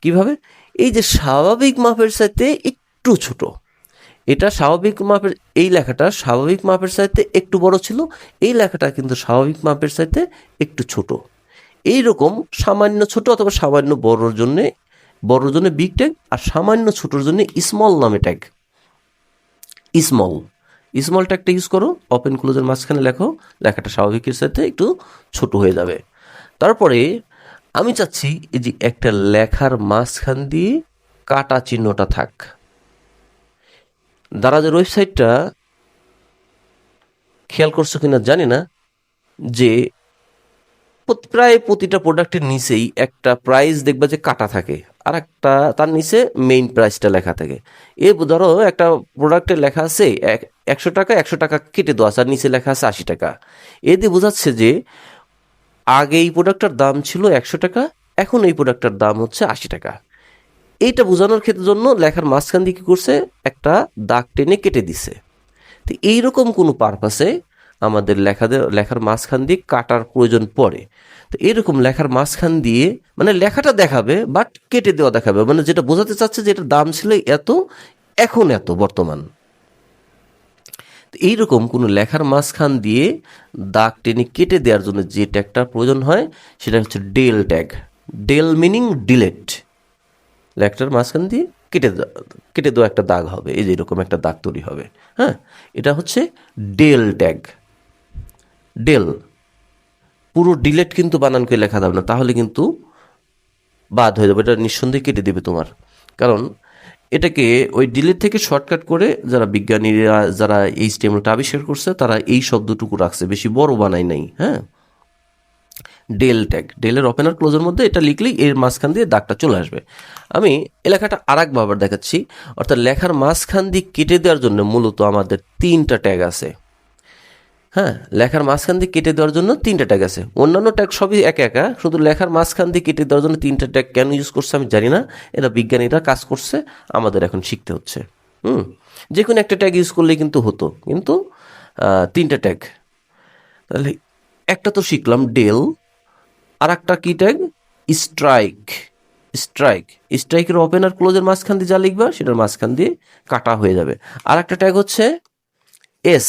কিভাবে? এই যে স্বাভাবিক মাপের সাথে একটু ছোট, এটা স্বাভাবিক মাপের, এই লেখাটা স্বাভাবিক মাপের চাইতে একটু বড় ছিল, এই লেখাটা কিন্তু স্বাভাবিক মাপের চাইতে একটু ছোট। এইরকম সামান্য ছোট অথবা সামান্য বড়োর জন্য বিগ ট্যাগ, আর সামান্য ছোটোর জন্য স্মল নামে ট্যাগ। স্মল ট্যাগটা ইউজ করো, ওপেন ক্লোজের মাঝখানে লেখো, লেখাটা স্বাভাবিকের সাথে একটু ছোট হয়ে যাবে। তারপরে আমি চাচ্ছি এই যে একটা লেখার মাঝখান দিয়ে কাটা চিহ্নটা থাক। দারাজের ওয়েবসাইটটা খেয়াল করছো কিনা জানি না, যে প্রায় প্রতিটা প্রোডাক্টের নিচেই একটা প্রাইস দেখবা যে কাটা থাকে, আর একটা তার নিচে মেইন প্রাইসটা লেখা থাকে। ধরো একটা প্রোডাক্টে লেখা আছে 100 টাকা, 100 টাকা কেটে দেওয়া আছে, আর নিচে লেখা আছে 80 টাকা। দিয়ে বোঝাচ্ছে যে আগে এই প্রোডাক্টটার দাম ছিল 100 টাকা, এখন এই প্রোডাক্টটার দাম হচ্ছে 80 টাকা। এইটা বোঝানোর ক্ষেত্রের জন্য লেখার মাঝখান দিয়ে কী করছে? একটা দাগ টেনে কেটে দিছে। তো এইরকম কোনো পারপাসে আমাদের লেখার মাঝখান দিয়ে কাটার প্রয়োজন পড়ে। তো এরকম লেখার মাঝখান দিয়ে মানে লেখাটা দেখাবে বাট কেটে দেওয়া দেখাবে, মানে যেটা বোঝাতে চাচ্ছে যে এটার দাম ছিল এত, এখন এত বর্তমান। তো এইরকম কোনো লেখার মাঝখান দিয়ে দাগ টেনে কেটে দেওয়ার জন্য যে ট্যাগটার প্রয়োজন হয় সেটা হচ্ছে del tag. Del meaning delete. লেখাটার মাঝখান দিয়ে কেটে দেওয়া একটা দাগ হবে, এই যে এরকম একটা দাগ তৈরি হবে। হ্যাঁ, এটা হচ্ছে ডেল ট্যাগ। ডেল পুরো ডিলেট কিন্তু বানান করে লেখা যাবে না, তাহলে কিন্তু বাদ হয়ে যাবে, এটা নিঃসন্দেহে কেটে দেবে তোমার। কারণ এটাকে ওই ডিলেট থেকে শর্টকাট করে যারা বিজ্ঞানীরা, যারা এই স্টেমটা আবিষ্কার করছে, তারা এই শব্দটুকু রাখছে, বেশি বড় বানায় নাই। হ্যাঁ, ডেল ট্যাগ, ডেলের ওপেনার ক্লোজের মধ্যে এটা লিখলেই এর মাঝখান দিয়ে দাগটা চলে আসবে। আমি এই লেখাটা আর একবার দেখাচ্ছি, অর্থাৎ লেখার মাঝখান দিয়ে কেটে দেওয়ার জন্য মূলত আমাদের 3টা ট্যাগ আছে। হ্যাঁ, লেখার মাঝখান দিয়ে কেটে দেওয়ার জন্য 3টা ট্যাগ আছে। অন্যান্য ট্যাগ সবই একা, শুধু লেখার মাঝখান দিয়ে কেটে দেওয়ার জন্য 3টা ট্যাগ কেন ইউজ করছে আমি জানি না, এটা বিজ্ঞানীরা কাজ করছে, আমাদের এখন শিখতে হচ্ছে। যে কোনো একটা ট্যাগ ইউজ করলেই কিন্তু হতো, কিন্তু 3টা ট্যাগ। তাহলে একটা তো শিখলাম ডেল, আর একটা কি ট্যাগ? স্ট্রাইকের ওপেন আর ক্লোজের মাঝখান দিয়ে যা লিখবা সেটার মাঝখান দিয়ে কাটা হয়ে যাবে। আর একটা ট্যাগ হচ্ছে এস।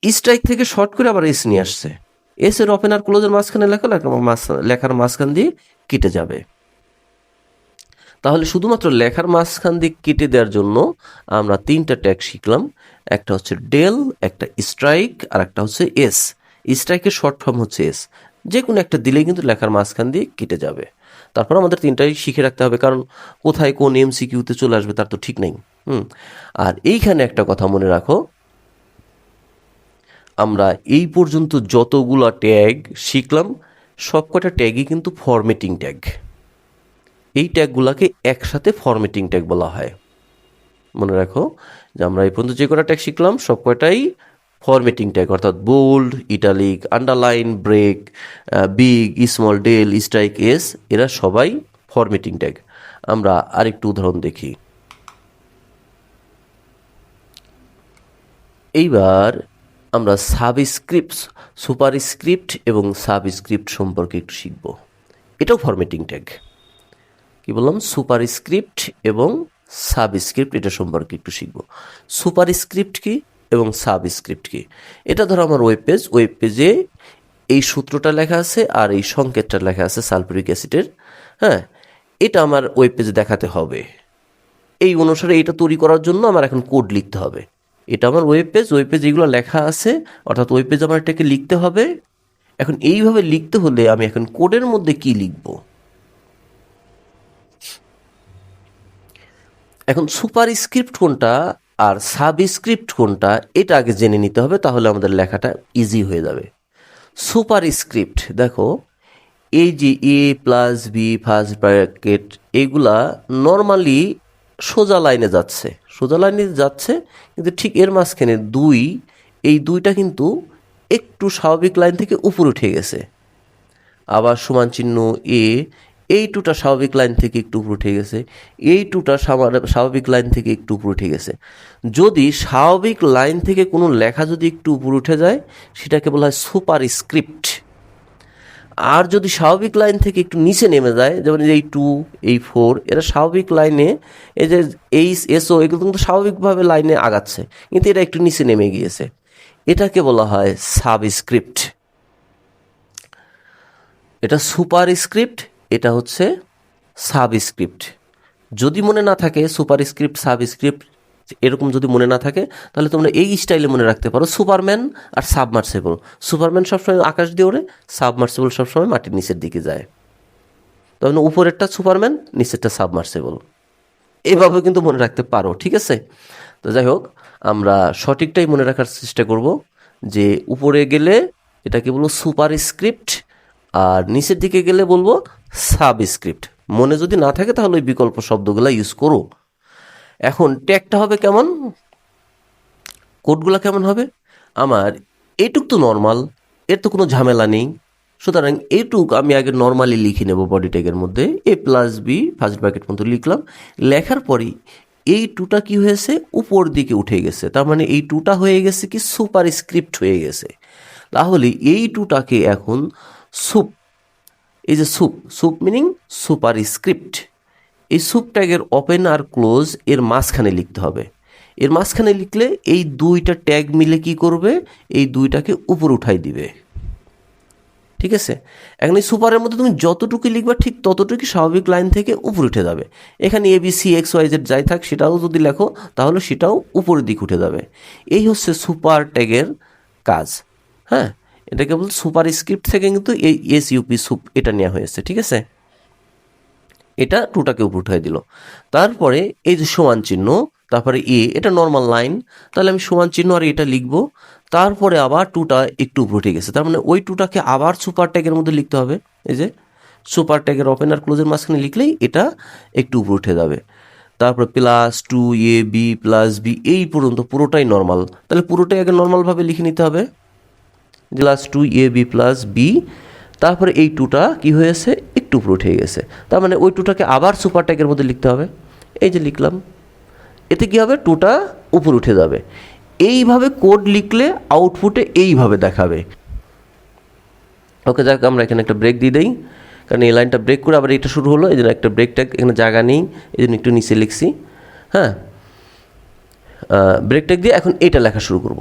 স্ট্রাইক থেকে শর্ট করে আবার এস নিয়ে আসছে, এস এর ওপেন আর ক্লোজের মাঝখানে লেখার মাঝখান দিয়ে কেটে যাবে। তাহলে শুধুমাত্র লেখার মাঝখান দিয়ে কেটে দেওয়ার জন্য আমরা 3টা ট্যাগ শিখলাম। একটা হচ্ছে ডেল, একটা স্ট্রাইক, আর একটা হচ্ছে এস। স্ট্রাইকের শর্ট ফর্ম হচ্ছে এস। যে কোনো একটা দিলেই কিন্তু লেখার মাঝখান দিয়ে কেটে যাবে। তারপর আমাদের 3টাই শিখে রাখতে হবে, কারণ কোথায় কোন এমসিকিউতে চলে আসবে তার তো ঠিক নেই। আর এইখানে একটা কথা মনে রাখো, আমরা এই পর্যন্ত যতগুলো ট্যাগ শিখলাম সবকটা ট্যাগই কিন্তু ফরম্যাটিং ট্যাগ। এই ট্যাগগুলোকে একসাথে ফরম্যাটিং ট্যাগ বলা হয়। মনে রাখো যে আমরা এই পর্যন্ত যে কটা ট্যাগ শিখলাম সব কয়টাই ফরম্যাটিং ট্যাগ, অর্থাৎ bold, italic, underline, break, big, small, del, strike, S, এরা সবাই ফরম্যাটিং ট্যাগ। আমরা আরেকটু উদাহরণ দেখি। এইবার আমরা সাবস্ক্রিপ্ট, সুপারস্ক্রিপ্ট এবং সাবস্ক্রিপ্ট সম্পর্কে একটু শিখব। এটাও ফরম্যাটিং ট্যাগ। কি বললাম? সুপারস্ক্রিপ্ট এবং সাবস্ক্রিপ্ট, এটা সম্পর্কে একটু শিখব। সুপারস্ক্রিপ্ট কি এবং সাবস্ক্রিপ্ট কি? এটা ধরো আমার ওয়েব পেজে এই সূত্রটা লেখা আছে আর এই সংকেতটা লেখা আছে সালফিউরিক অ্যাসিডের। হ্যাঁ, এটা আমার ওয়েব পেজে দেখাতে হবে। এই অনুসারে এটা তৈরি করার জন্য আমার এখন কোড লিখতে হবে। এটা আমার ওয়েব পেজ এগুলো লেখা আছে, অর্থাৎ ওয়েব পেজ আমার এটাকে লিখতে হবে। এখন এইভাবে লিখতে হলে আমি এখন কোডের মধ্যে কি লিখব? এখন সুপারস্ক্রিপ্ট কোনটা আর সাবস্ক্রিপ্ট কোনটা এটা আগে জেনে নিতে হবে, তাহলে আমাদের লেখাটা ইজি হয়ে যাবে। সুপারস্ক্রিপ্ট দেখো, এই যে এ প্লাস বি ফার্স্ট ব্র্যাকেট, এগুলা নর্মালি সোজা লাইনে যাচ্ছে, কিন্তু ঠিক এর মাঝখানে এই দুইটা কিন্তু একটু স্বাভাবিক লাইন থেকে উপরে উঠে গেছে। আবার সমান চিহ্ন এ, এই টুটা স্বাভাবিক লাইন থেকে একটু উপরে উঠে গেছে, এই টুটা স্বাভাবিক লাইন থেকে একটু উপরে উঠে গেছে। যদি স্বাভাবিক লাইন থেকে কোনো লেখা যদি একটু উপরে উঠে যায় সেটাকে বলা হয় সুপারস্ক্রিপ্ট। আর যদি স্বাভাবিক লাইন থেকে একটু নিচে নেমে যায়, যেমন এই 2, এই 4, এরা স্বাভাবিক লাইনে, এই যে এইচ, এসও, এগুলো কিন্তু স্বাভাবিকভাবে লাইনে আগাচ্ছে, কিন্তু এটা একটু নিচে নেমে গিয়েছে, এটাকে বলা হয় সাবস্ক্রিপ্ট। এটা সুপারস্ক্রিপ্ট, এটা হচ্ছে সাবস্ক্রিপ্ট। যদি মনে না থাকে সুপারস্ক্রিপ্ট সাবস্ক্রিপ্ট এরকম যদি মনে না থাকে, তাহলে তোমরা এই স্টাইলে মনে রাখতে পারো, সুপারম্যান আর সাবমার্সেবল। সুপারম্যান সবসময় আকাশ দিয়ে ওড়ে, সাবমার্সেবল সবসময় মাটির নিচের দিকে যায়। তখন উপরেরটা সুপারম্যান, নিচেরটা সাবমার্সেবল। এভাবে কিন্তু মনে রাখতে পারো, ঠিক আছে? তো যাই হোক, আমরা সঠিকটাই মনে রাখার চেষ্টা করব যে উপরে গেলে এটাকে বলবো সুপারস্ক্রিপ্ট, আর নিচের দিকে গেলে বলবো সাবস্ক্রিপ্ট। মনে যদি না থাকে তাহলে ওই বিকল্প শব্দগুলো ইউজ করো। এখন ট্যাগটা হবে কেমন, কোডগুলো কেমন হবে? আমার এইটুক তো নর্মাল, এর তো কোনো ঝামেলা নেই, সুতরাং এইটুক আমি আগে নর্মালি লিখে নেব বডি ট্যাগের মধ্যে। এ প্লাস বি ফার্স্ট ব্র্যাকেট পর্যন্ত লিখলাম। লেখার পরই এই টুটা কি হয়েছে, উপর দিকে উঠে গেছে, তার মানে এই টুটা হয়ে গেছে কি সুপারস্ক্রিপ্ট হয়ে গেছে। তাহলে এই টুটাকে এখন সুপ, এই যে সুপ মিনিং সুপারস্ক্রিপ্ট, এই সুপ ট্যাগের ওপেন আর ক্লোজ এর মাঝখানে লিখতে হবে। এর মাঝখানে লিখলে এই দুইটা ট্যাগ মিলে কি করবে, এই দুইটাকে উপর উঠাই দিবে, ঠিক আছে? এখন এই সুপারের মধ্যে তুমি যতটুকু লিখবা ঠিক ততটুকু স্বাভাবিক লাইন থেকে উপরে উঠে যাবে। এখানে A B C X Y Z যাই থাক সেটাও যদি লেখো তাহলে সেটাও উপরের দিকে উঠে যাবে। এই হচ্ছে সুপার ট্যাগের কাজ। হ্যাঁ, এটাকে বলতে সুপার স্ক্রিপ্ট থেকে কিন্তু এই এসইউপি সুপ এটা নেওয়া হয়েছে, ঠিক আছে? এটা টুটাকে উপর উঠাই দিল। তারপরে এই যে সমান চিহ্ন, তারপরে এ, এটা নর্মাল লাইন, তাহলে আমি সমান চিহ্ন আর এটা লিখব। তারপরে আবার টুটা একটু উপরে উঠে গেছে, তার মানে ওই টুটাকে আবার সুপার ট্যাগের মধ্যে লিখতে হবে। এই যে সুপার ট্যাগের ওপেন আর ক্লোজের মাঝখানে লিখলেই এটা একটু উপরে উঠে যাবে। তারপরে plus 2 A B plus B এই পর্যন্ত পুরোটাই নর্মাল, তাহলে পুরোটাই আগে নর্মালভাবে লিখে নিতে হবে, plus 2 A B plus B. তারপরে এই টুটা কি হয়েছে, একটু উপরে উঠে গেছে, তার মানে ওই টুটাকে আবার সুপার ট্যাগের মধ্যে লিখতে হবে। এই যে লিখলাম, এতে কি হবে, টুটা উপরে উঠে যাবে। এইভাবে কোড লিখলে আউটপুটে এইভাবে দেখাবে। ওকে, যাক আমরা এখানে একটা ব্রেক দিয়ে দিই, কারণ এই লাইনটা ব্রেক করে আবার এটা শুরু হলো, এই জন্য একটা ব্রেক ট্যাগ এখানে জায়গা নেই, এই জন্য একটু নিচে লিখছি। হ্যাঁ, ব্রেক ট্যাগ দিয়ে এখন এইটা লেখা শুরু করব।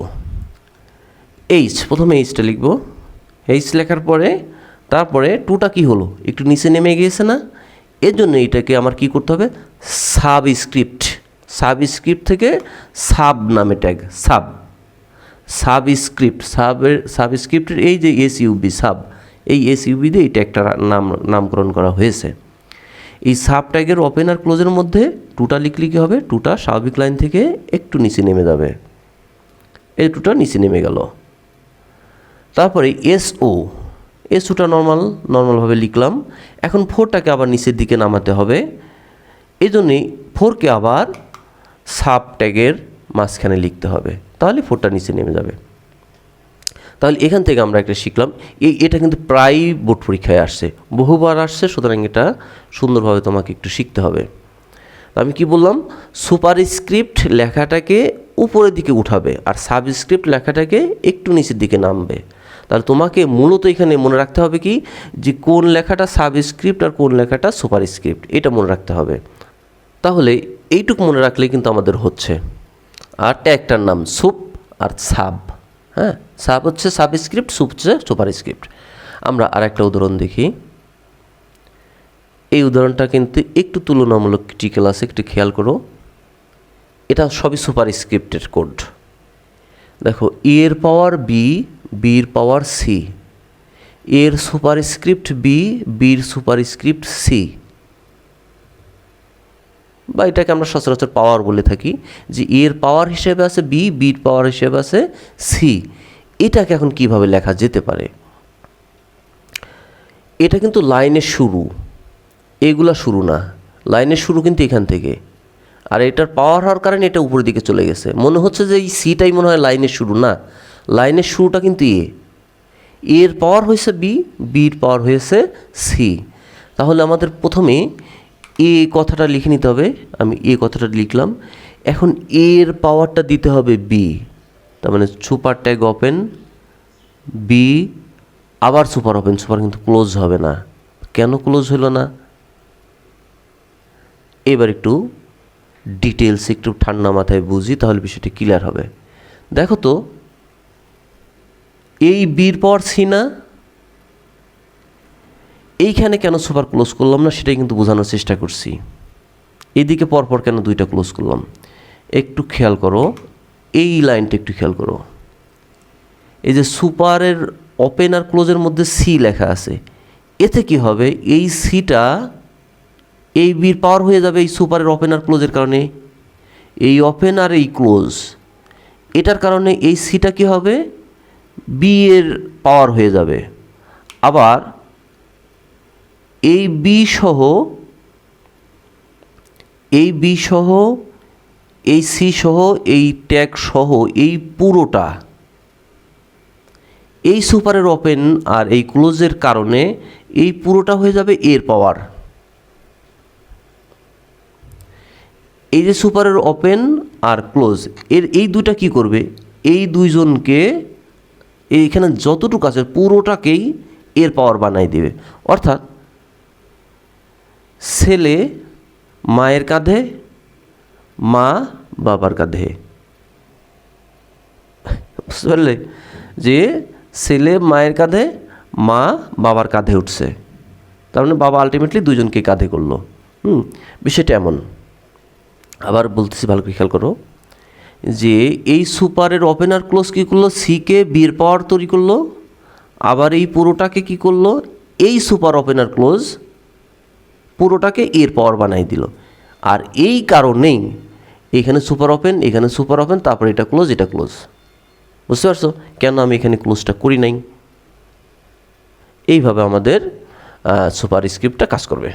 প্রথমে এইচটা লিখব। এইচ লেখার পরে তারপরে টুটা কি হলো, একটু নিচে নেমে গিয়েছে না, এর জন্য এটাকে আমার কি করতে হবে, সাবস্ক্রিপ্ট থেকে সাব নামে ট্যাগ, সাবস্ক্রিপ্টের এই যে এসইউবি সাব, এই এসইউবি দিয়ে এই ট্যাগটার নামকরণ করা হয়েছে। এই সাব ট্যাগের ওপেন আর ক্লোজের মধ্যে টুটা লিখলে কী হবে, টুটা স্বাভাবিক লাইন থেকে একটু নিচে নেমে যাবে, এই টুটা নিচে নেমে গেল। তারপরে S2টা নর্মালভাবে লিখলাম। এখন 4টাকে আবার নিচের দিকে নামাতে হবে, এই জন্যেই 4কে আবার সাব ট্যাগের মাঝখানে লিখতে হবে, তাহলে 4টা নিচে নেমে যাবে। তাহলে এখান থেকে আমরা একটা শিখলাম, এটা কিন্তু প্রায় বোর্ড পরীক্ষায় আসছে, বহুবার আসছে, সুতরাং এটা সুন্দরভাবে তোমাকে একটু শিখতে হবে। আমি কি বললাম, সুপারস্ক্রিপ্ট লেখাটাকে উপরের দিকে উঠাবে আর সাবস্ক্রিপ্ট লেখাটাকে একটু নিচের দিকে নামবে। তাহলে তোমাকে মূলত এখানে মনে রাখতে হবে কি, যে কোন লেখাটা সাবস্ক্রিপ্ট আর কোন লেখাটা সুপারস্ক্রিপ্ট, এটা মনে রাখতে হবে। তাহলে এইটুকু মনে রাখলে কিন্তু আমাদের হচ্ছে। আর ট্যাগটার নাম সুপ আর সাব, হ্যাঁ, সাব হচ্ছে সাবস্ক্রিপ্ট, সুপ হচ্ছে সুপারস্ক্রিপ্ট। আমরা আর একটা উদাহরণ দেখি। এই উদাহরণটা কিন্তু একটু তুলনামূলক ক্রিটিক্যাল আছে, একটু খেয়াল করো। এটা সবই সুপারস্ক্রিপ্টের কোড। দেখো, এর পাওয়ার বি, বির পাওয়ার সি, এর সুপারস্ক্রিপ্ট বি, বির সুপারস্ক্রিপ্ট সি, বা এটাকে আমরা সচরাচর পাওয়ার বলে থাকি, যে এর পাওয়ার হিসেবে আছে বি, বির পাওয়ার হিসেবে আছে সি। এটাকে এখন কিভাবে লেখা যেতে পারে? এটা কিন্তু লাইনের শুরু, এগুলা শুরু না, লাইনের শুরু কিন্তু এখান থেকে। আর এটার পাওয়ার হওয়ার কারণে এটা উপরের দিকে চলে গেছে, মনে হচ্ছে যে এই সিটাই মনে হয় লাইনের শুরু, না, লাইনের শুরুটা কিন্তু এর পাওয়ার হয়েছে বি, বির পাওয়ার হয়েছে সি। তাহলে আমাদের প্রথমে এ কথাটা লিখে নিতে হবে। আমি এ কথাটা লিখলাম। এখন এর পাওয়ারটা দিতে হবে বি, তার মানে সুপার ট্যাগ ওপেন বি, আবার সুপার ওপেন, সুপার কিন্তু ক্লোজ হবে না। কেন ক্লোজ হলো না? এবার একটু ডিটেলস একটু ঠান্ডা মাথায় বুঝি, তাহলে বিষয়টি ক্লিয়ার হবে। দেখো তো, এই বির পাওয়ার সি না, এইখানে কেন সুপার ক্লোজ করলাম না সেটাই কিন্তু বোঝানোর চেষ্টা করছি। এদিকে পরপর কেন দুইটা ক্লোজ করলাম একটু খেয়াল করো, এই লাইনটা একটু খেয়াল করো। এই যে সুপারের ওপেন আর ক্লোজের মধ্যে সি লেখা আছে, এতে কি হবে, এই সিটা এই বির পাওয়ার হয়ে যাবে এই সুপারের ওপেন আর ক্লোজের কারণে। এই ওপেন আর এই ক্লোজ, এটার কারণে এই সিটা কি হবে, বি এর পাওয়ার হয়ে যাবে। আবার এই বি সহ, এই বি সহ, এই সি সহ, এই ট্যাগ সহ, এই পুরোটা এই সুপারের ওপেন আর এই ক্লোজের কারণে এই পুরোটা হয়ে যাবে এর পাওয়ার। এই যে সুপারের ওপেন আর ক্লোজ, এই দুইটা কি করবে, এই দুইজনকে এইখানে যতটুকু আছে পুরোটাকেই এর পাওয়ার বানাই দেবে। অর্থাৎ ছেলে মায়ের কাঁধে, মা বাবার কাঁধে, বুঝতে পারলে, যে ছেলে মায়ের কাঁধে, মা বাবার কাঁধে উঠছে, তার মানে বাবা আলটিমেটলি দুজনকে কাঁধে করলো। বিষয়টা এমন। আবার বলতেছি, ভালো করে খেয়াল করো, যে এই সুপারের ওপেন আর ক্লোজ কী করলো, সিকে বির পাওয়ার তৈরি করলো, আবার এই পুরোটাকে কি করলো, এই সুপার ওপেন আর ক্লোজ পুরোটাকে এর পাওয়ার বানাই দিল। আর এই কারণেই এখানে সুপার ওপেন, এখানে সুপার ওপেন, তারপর এটা ক্লোজ, এটা ক্লোজ। বুঝতে পারছো কেন আমি এখানে ক্লোজটা করি নাই? এইভাবে আমাদের সুপার স্ক্রিপ্টটা কাজ করবে।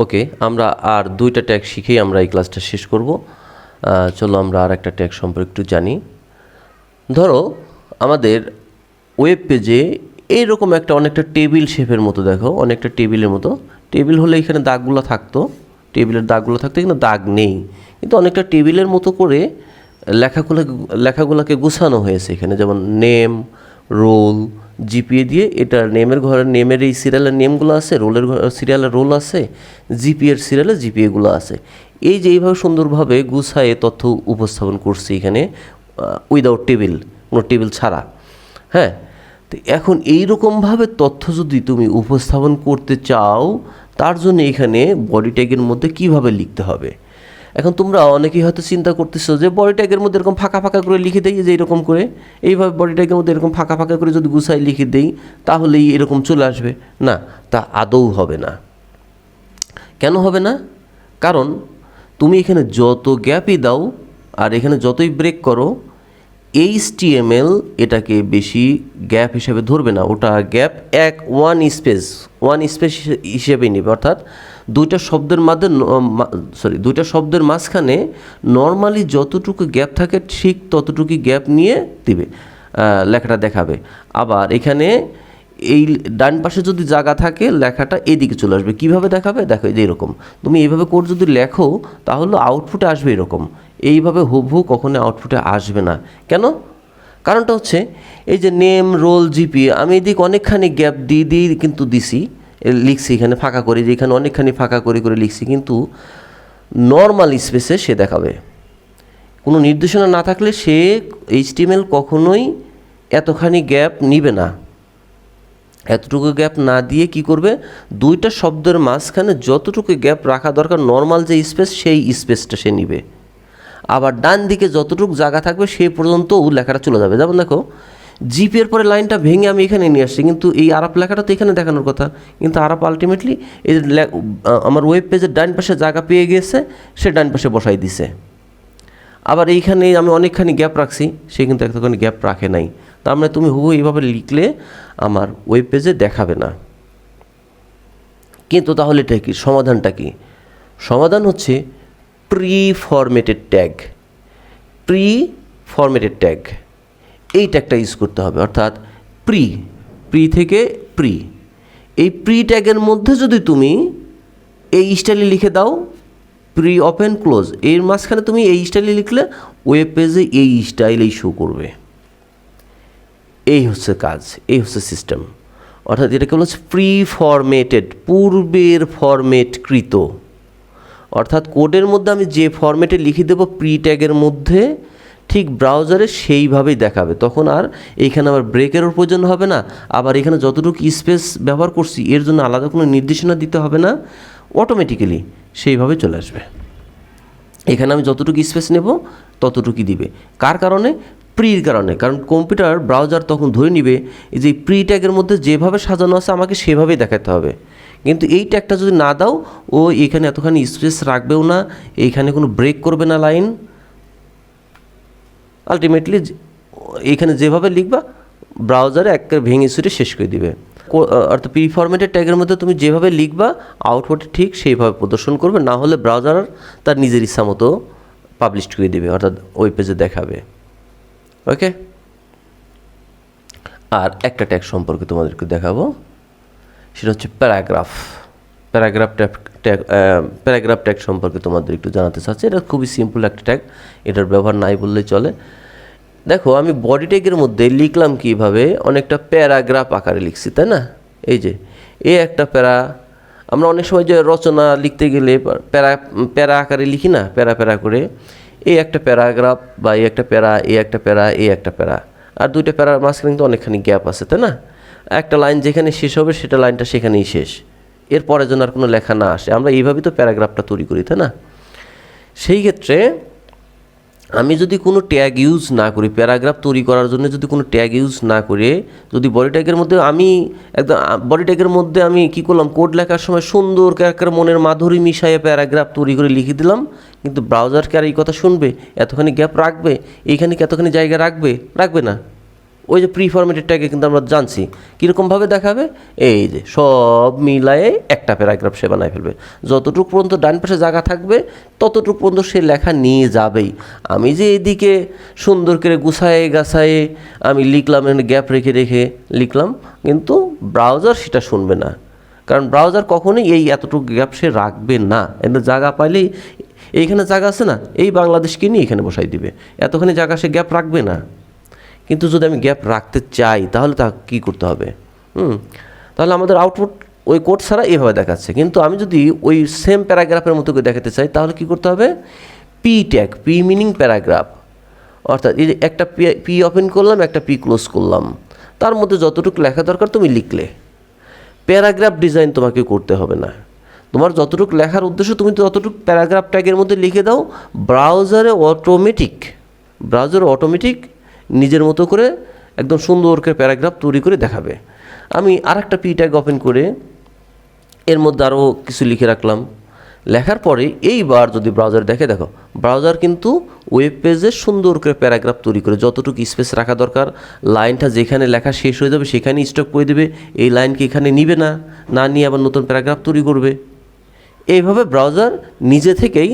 ওকে, আমরা আর দুইটা ট্যাগ শিখেই আমরা এই ক্লাসটা শেষ করব। চলো আমরা আর একটা ট্যাগ সম্পর্কে একটু জানি। ধরো আমাদের ওয়েব পেজে এইরকম একটা অনেকটা টেবিল শেপের মতো, দেখো অনেকটা টেবিলের মতো, টেবিল হলে এখানে দাগগুলো থাকতো, টেবিলের দাগগুলো থাকতো, কিন্তু দাগ নেই, কিন্তু অনেকটা টেবিলের মতো করে লেখাগুলোকে গুছানো হয়েছে এখানে, যেমন নেম, রোল, জিপিএ দিয়ে, এটা নেমের ঘরে নেমের এই সিরিয়ালের নেমগুলো আছে, রোলের সিরিয়ালের রোল আছে, জিপিএর সিরিয়ালে জিপিএগুলো আছে। এই যে এইভাবে সুন্দরভাবে গুছায়ে তথ্য উপস্থাপন করছি এখানে উইদাউট টেবিল, কোনো টেবিল ছাড়া। হ্যাঁ, তো এখন এইরকমভাবে তথ্য যদি তুমি উপস্থাপন করতে চাও, তার জন্য এখানে বডি ট্যাগের মধ্যে কিভাবে লিখতে হবে। এখন তোমরা অনেকেই হয়তো চিন্তা করতেছো যে বডি ট্যাগের মধ্যে এরকম ফাঁকা ফাঁকা করে লিখে দেই, যে এরকম করে এইভাবে বডি ট্যাগের মধ্যে এরকম ফাঁকা ফাঁকা করে যদি গুছাই লিখে দেই তাহলেই এরকম চলে আসবে। না, তা আদৌ হবে না। কেন হবে না? কারণ তুমি এখানে যত গ্যাপই দাও আর এখানে যতই ব্রেক করো, HTML এটাকে বেশি গ্যাপ হিসেবে ধরবে না, ওটা গ্যাপ ওয়ান স্পেস হিসেবেই নেবে। অর্থাৎ দুইটা শব্দের মাঝখানে নর্মালি যতটুকু গ্যাপ থাকে ঠিক ততটুকু গ্যাপ নিয়ে দিবে, লেখাটা দেখাবে। আবার এখানে এই ডান পাশে যদি জায়গা থাকে লেখাটা এদিকে চলে আসবে। কিভাবে দেখাবে? দেখো এই যে এরকম তুমি এইভাবে কোড যদি লেখো তাহলে আউটপুটে আসবে এরকম। এইভাবে হুবহু কখনো আউটপুটে আসবে না। কেন? কারণটা হচ্ছে এই যে নেম, রোল, জিপি, আমি এদিকে অনেকখানি গ্যাপ দিয়ে কিন্তু দিছি, লিখছি এখানে ফাঁকা করে, যে এখানে অনেকখানি ফাঁকা করে লিখছি, কিন্তু নর্মাল স্পেসে সে দেখাবে। কোনো নির্দেশনা না থাকলে সে HTML কখনোই এতখানি গ্যাপ নিবে না। এতটুকু গ্যাপ না দিয়ে কি করবে, দুইটা শব্দের মাঝখানে যতটুকু গ্যাপ রাখা দরকার নর্মাল যে স্পেস, সেই স্পেসটা সে নিবে। আবার ডান দিকে যতটুকু জায়গা থাকবে সেই পর্যন্ত লেখাটা চলে যাবে। যেমন দেখো জিপি এর পরে লাইনটা ভেঙে আমি এখানে নিয়ে আসছি, কিন্তু এই আরাপ লেখাটা তো এখানে দেখানোর কথা, কিন্তু আরাপ আলটিমেটলি এই আমার ওয়েব পেজের ডান পাশে জায়গা পেয়ে গিয়েছে, সে ডান পাশে বসাই দিছে। আবার এইখানে আমি অনেকখানি গ্যাপ রাখছি, সে কিন্তু এতখানি গ্যাপ রাখে নাই। তার মানে তুমি হুবহু এইভাবে লিখলে আমার ওয়েব পেজে দেখাবে না। কিন্তু তাহলে এটা কি সমাধানটা? কি সমাধান? হচ্ছে প্রি ফরম্যাটেড ট্যাগ। এই ট্যাগটা ইউজ করতে হবে। অর্থাৎ প্রি থেকে এই প্রি ট্যাগের মধ্যে যদি তুমি এই স্টাইলে লিখে দাও, প্রি ওপেন ক্লোজ, এর মাঝখানে তুমি এই স্টাইলে লিখলে ওয়েব পেজে এই স্টাইলেই শো করবে। এই হচ্ছে কাজ, এই হচ্ছে সিস্টেম। অর্থাৎ এটাকে বলা হচ্ছে প্রি ফরম্যাটেড, পূর্বের ফরম্যাটকৃত। অর্থাৎ কোডের মধ্যে আমি যে ফরম্যাটে লিখে দেবো প্রি ট্যাগের মধ্যে, ঠিক ব্রাউজারে সেইভাবেই দেখাবে। তখন আর এইখানে আবার ব্রেকেরও প্রয়োজন হবে না। আবার এখানে যতটুকু স্পেস ব্যবহার করছি এর জন্য আলাদা কোনো নির্দেশনা দিতে হবে না, অটোমেটিক্যালি সেইভাবে চলে আসবে। এখানে আমি যতটুকু স্পেস নেব ততটুকুই দিবে। কার কারণে? প্রির কারণে। কারণ কম্পিউটার ব্রাউজার তখন ধরে নিবে যে প্রি ট্যাগের মধ্যে যেভাবে সাজানো আছে আমাকে সেভাবেই দেখাতে হবে। কিন্তু এই ট্যাগটা যদি না দাও, ও এখানে এতখানি স্পেস রাখবেও না, এইখানে কোনো ব্রেক করবে না লাইন। আলটিমেটলি এইখানে যেভাবে লিখবা ব্রাউজারে একটা ভেঙে ছুটে শেষ করে দিবে। অর্থাৎ প্রি ফরম্যাটেড ট্যাগের মধ্যে তুমি যেভাবে লিখবা আউটপুটে ঠিক সেইভাবে প্রদর্শন করবে, না হলে ব্রাউজার তার নিজের ইচ্ছা মতো পাবলিশ করে দেবে, অর্থাৎ ওয়েব পেজে দেখাবে। ওকে, আর একটা ট্যাগ সম্পর্কে তোমাদেরকে দেখাবো, সেটা হচ্ছে প্যারাগ্রাফ ট্যাগ সম্পর্কে তোমাদের একটু জানাতে চাচ্ছি। এটা খুবই সিম্পল একটা ট্যাগ, এটার ব্যবহার নাই বললেই চলে। দেখো আমি বডি ট্যাগের মধ্যে লিখলাম কীভাবে, অনেকটা প্যারাগ্রাফ আকারে লিখছি, তাই না? এই যে একটা প্যারা, আমরা অনেক সময় যে রচনা লিখতে গেলে প্যারা আকারে লিখি না, প্যারা করে। এই একটা প্যারাগ্রাফ বা এই একটা প্যারা, এই একটা প্যারা, আর দুইটা প্যারার মাঝখানে কিন্তু অনেকখানি গ্যাপ আছে, তাই না? একটা লাইন যেখানে শেষ হবে সেটা লাইনটা সেখানেই শেষ, এরপরে যেন আর কোনো লেখা না আসে। আমরা এইভাবেই তো প্যারাগ্রাফটা তৈরি করি, তাই না? সেই ক্ষেত্রে আমি যদি কোনো ট্যাগ ইউজ না করি, প্যারাগ্রাফ তৈরি করার জন্য যদি কোনো ট্যাগ ইউজ না করে, যদি বডি ট্যাগের মধ্যে আমি কী করলাম, কোড লেখার সময় সুন্দর করে মনের মাধুরী মিশাইয়ে প্যারাগ্রাফ তৈরি করে লিখে দিলাম, কিন্তু ব্রাউজারকে আর এই কথা শুনবে? এতখানি গ্যাপ রাখবে? এইখানে কি এতখানি জায়গা রাখবে না। ওই যে প্রি ফরম্যাটেড ট্যাগে কিন্তু আমরা জানছি কীরকমভাবে দেখাবে, এই যে সব মিলায়ে একটা প্যারাগ্রাফ সে বানায় ফেলবে। যতটুকু পর্যন্ত ডান পাশে জায়গা থাকবে ততটুকু পর্যন্ত সে লেখা নিয়ে যাবেই। আমি যে এইদিকে সুন্দর করে গাছায়ে আমি লিখলাম, এখানে গ্যাপ রেখে লিখলাম, কিন্তু ব্রাউজার সেটা শুনবে না। কারণ ব্রাউজার কখনোই এই এতটুকু গ্যাপ সে রাখবে না। এখানে জায়গা পাইলেই, এইখানে জায়গা আছে না, এই বাংলাদেশকে নিয়ে এখানে বসাই দিবে, এতখানি জায়গা সে গ্যাপ রাখবে না। কিন্তু যদি আমি গ্যাপ রাখতে চাই তাহলে তা কী করতে হবে? তাহলে আমাদের আউটপুট ওই কোড ছাড়া এভাবে দেখাচ্ছে। কিন্তু আমি যদি ওই সেম প্যারাগ্রাফের মতো করে দেখাতে চাই তাহলে কী করতে হবে? P tag, P meaning paragraph. অর্থাৎ এই যে একটা পি ওপেন করলাম, একটা পি ক্লোজ করলাম, তার মধ্যে যতটুকু লেখা দরকার তুমি লিখলে। প্যারাগ্রাফ ডিজাইন তোমাকে করতে হবে না। তোমার যতটুকু লেখার উদ্দেশ্য তুমি ততটুকু প্যারাগ্রাফ ট্যাগের মধ্যে লিখে দাও, ব্রাউজারে অটোমেটিক নিজের মতো করে একদম সুন্দর করে প্যারাগ্রাফ তৈরি করে দেখাবে। আমি আর একটা পি ট্যাগ ওপেন করে এর মধ্যে আরও কিছু লিখে রাখলাম, লেখার পরে এইবার যদি ব্রাউজার দেখো ব্রাউজার কিন্তু ওয়েব পেজে সুন্দর করে প্যারাগ্রাফ তৈরি করে যতটুকু স্পেস রাখা দরকার, লাইনটা যেখানে লেখা শেষ হয়ে যাবে সেখানেই স্টপ করে দেবে, এই লাইনকে এখানে নিবে না, না নিয়ে আবার নতুন প্যারাগ্রাফ তৈরি করবে। এইভাবে ব্রাউজার নিজে থেকেই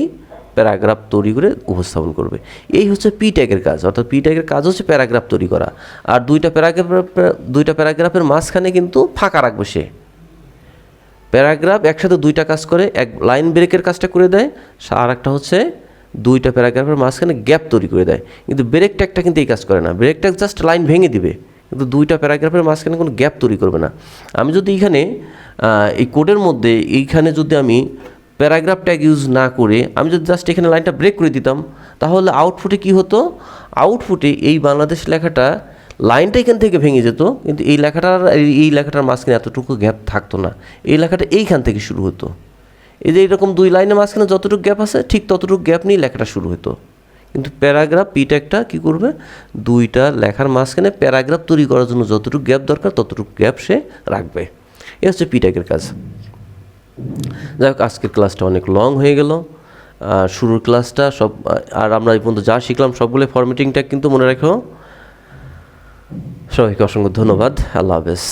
প্যারাগ্রাফ তৈরি করে উপস্থাপন করবে। এই হচ্ছে পি ট্যাগের কাজ, অর্থাৎ পি ট্যাগের কাজ হচ্ছে প্যারাগ্রাফ তৈরি করা। আর দুইটা প্যারাগ্রাফের মাঝখানে কিন্তু ফাঁকা রাখবে সে। প্যারাগ্রাফ একসাথে দুইটা কাজ করে, এক লাইন ব্রেকের কাজটা করে দেয়, আর একটা হচ্ছে দুইটা প্যারাগ্রাফের মাঝখানে গ্যাপ তৈরি করে দেয়। কিন্তু ব্রেক ট্যাগটা কিন্তু এই কাজ করে না, ব্রেক ট্যাগ জাস্ট লাইন ভেঙে দিবে, কিন্তু দুইটা প্যারাগ্রাফের মাঝখানে কোনো গ্যাপ তৈরি করবে না। আমি যদি এইখানে এই কোডের মধ্যে এইখানে যদি আমি প্যারাগ্রাফ ট্যাগ ইউজ না করে আমি যদি জাস্ট এখানে লাইনটা ব্রেক করে দিতাম, তাহলে আউটপুটে কি হতো, আউটপুটে এই বাংলাদেশ লেখাটা লাইনটা এখান থেকে ভেঙে যেত, কিন্তু এই লেখাটার মাঝখানে এতটুকু গ্যাপ থাকতো না, এই লেখাটা এইখান থেকে শুরু হতো। এই যে এইরকম দুই লাইনের মাঝখানে যতটুকু গ্যাপ আছে ঠিক ততটুকু গ্যাপ নিয়ে লেখাটা শুরু হতো। কিন্তু প্যারাগ্রাফ পি ট্যাগটা কী করবে, দুইটা লেখার মাঝখানে প্যারাগ্রাফ তৈরি করার জন্য যতটুকু গ্যাপ দরকার ততটুকু গ্যাপ সে রাখবে। এ হচ্ছে পি ট্যাগের কাজ। যাই হোক, আজকের ক্লাসটা অনেক লং হয়ে গেল। শুরুর ক্লাসটা সব, আর আমরা এই পর্যন্ত যা শিখলাম সবগুলো ফরম্যাটিংটা কিন্তু মনে রাখো। সবাইকে অসংখ্য ধন্যবাদ। আল্লাহ হাফেজ।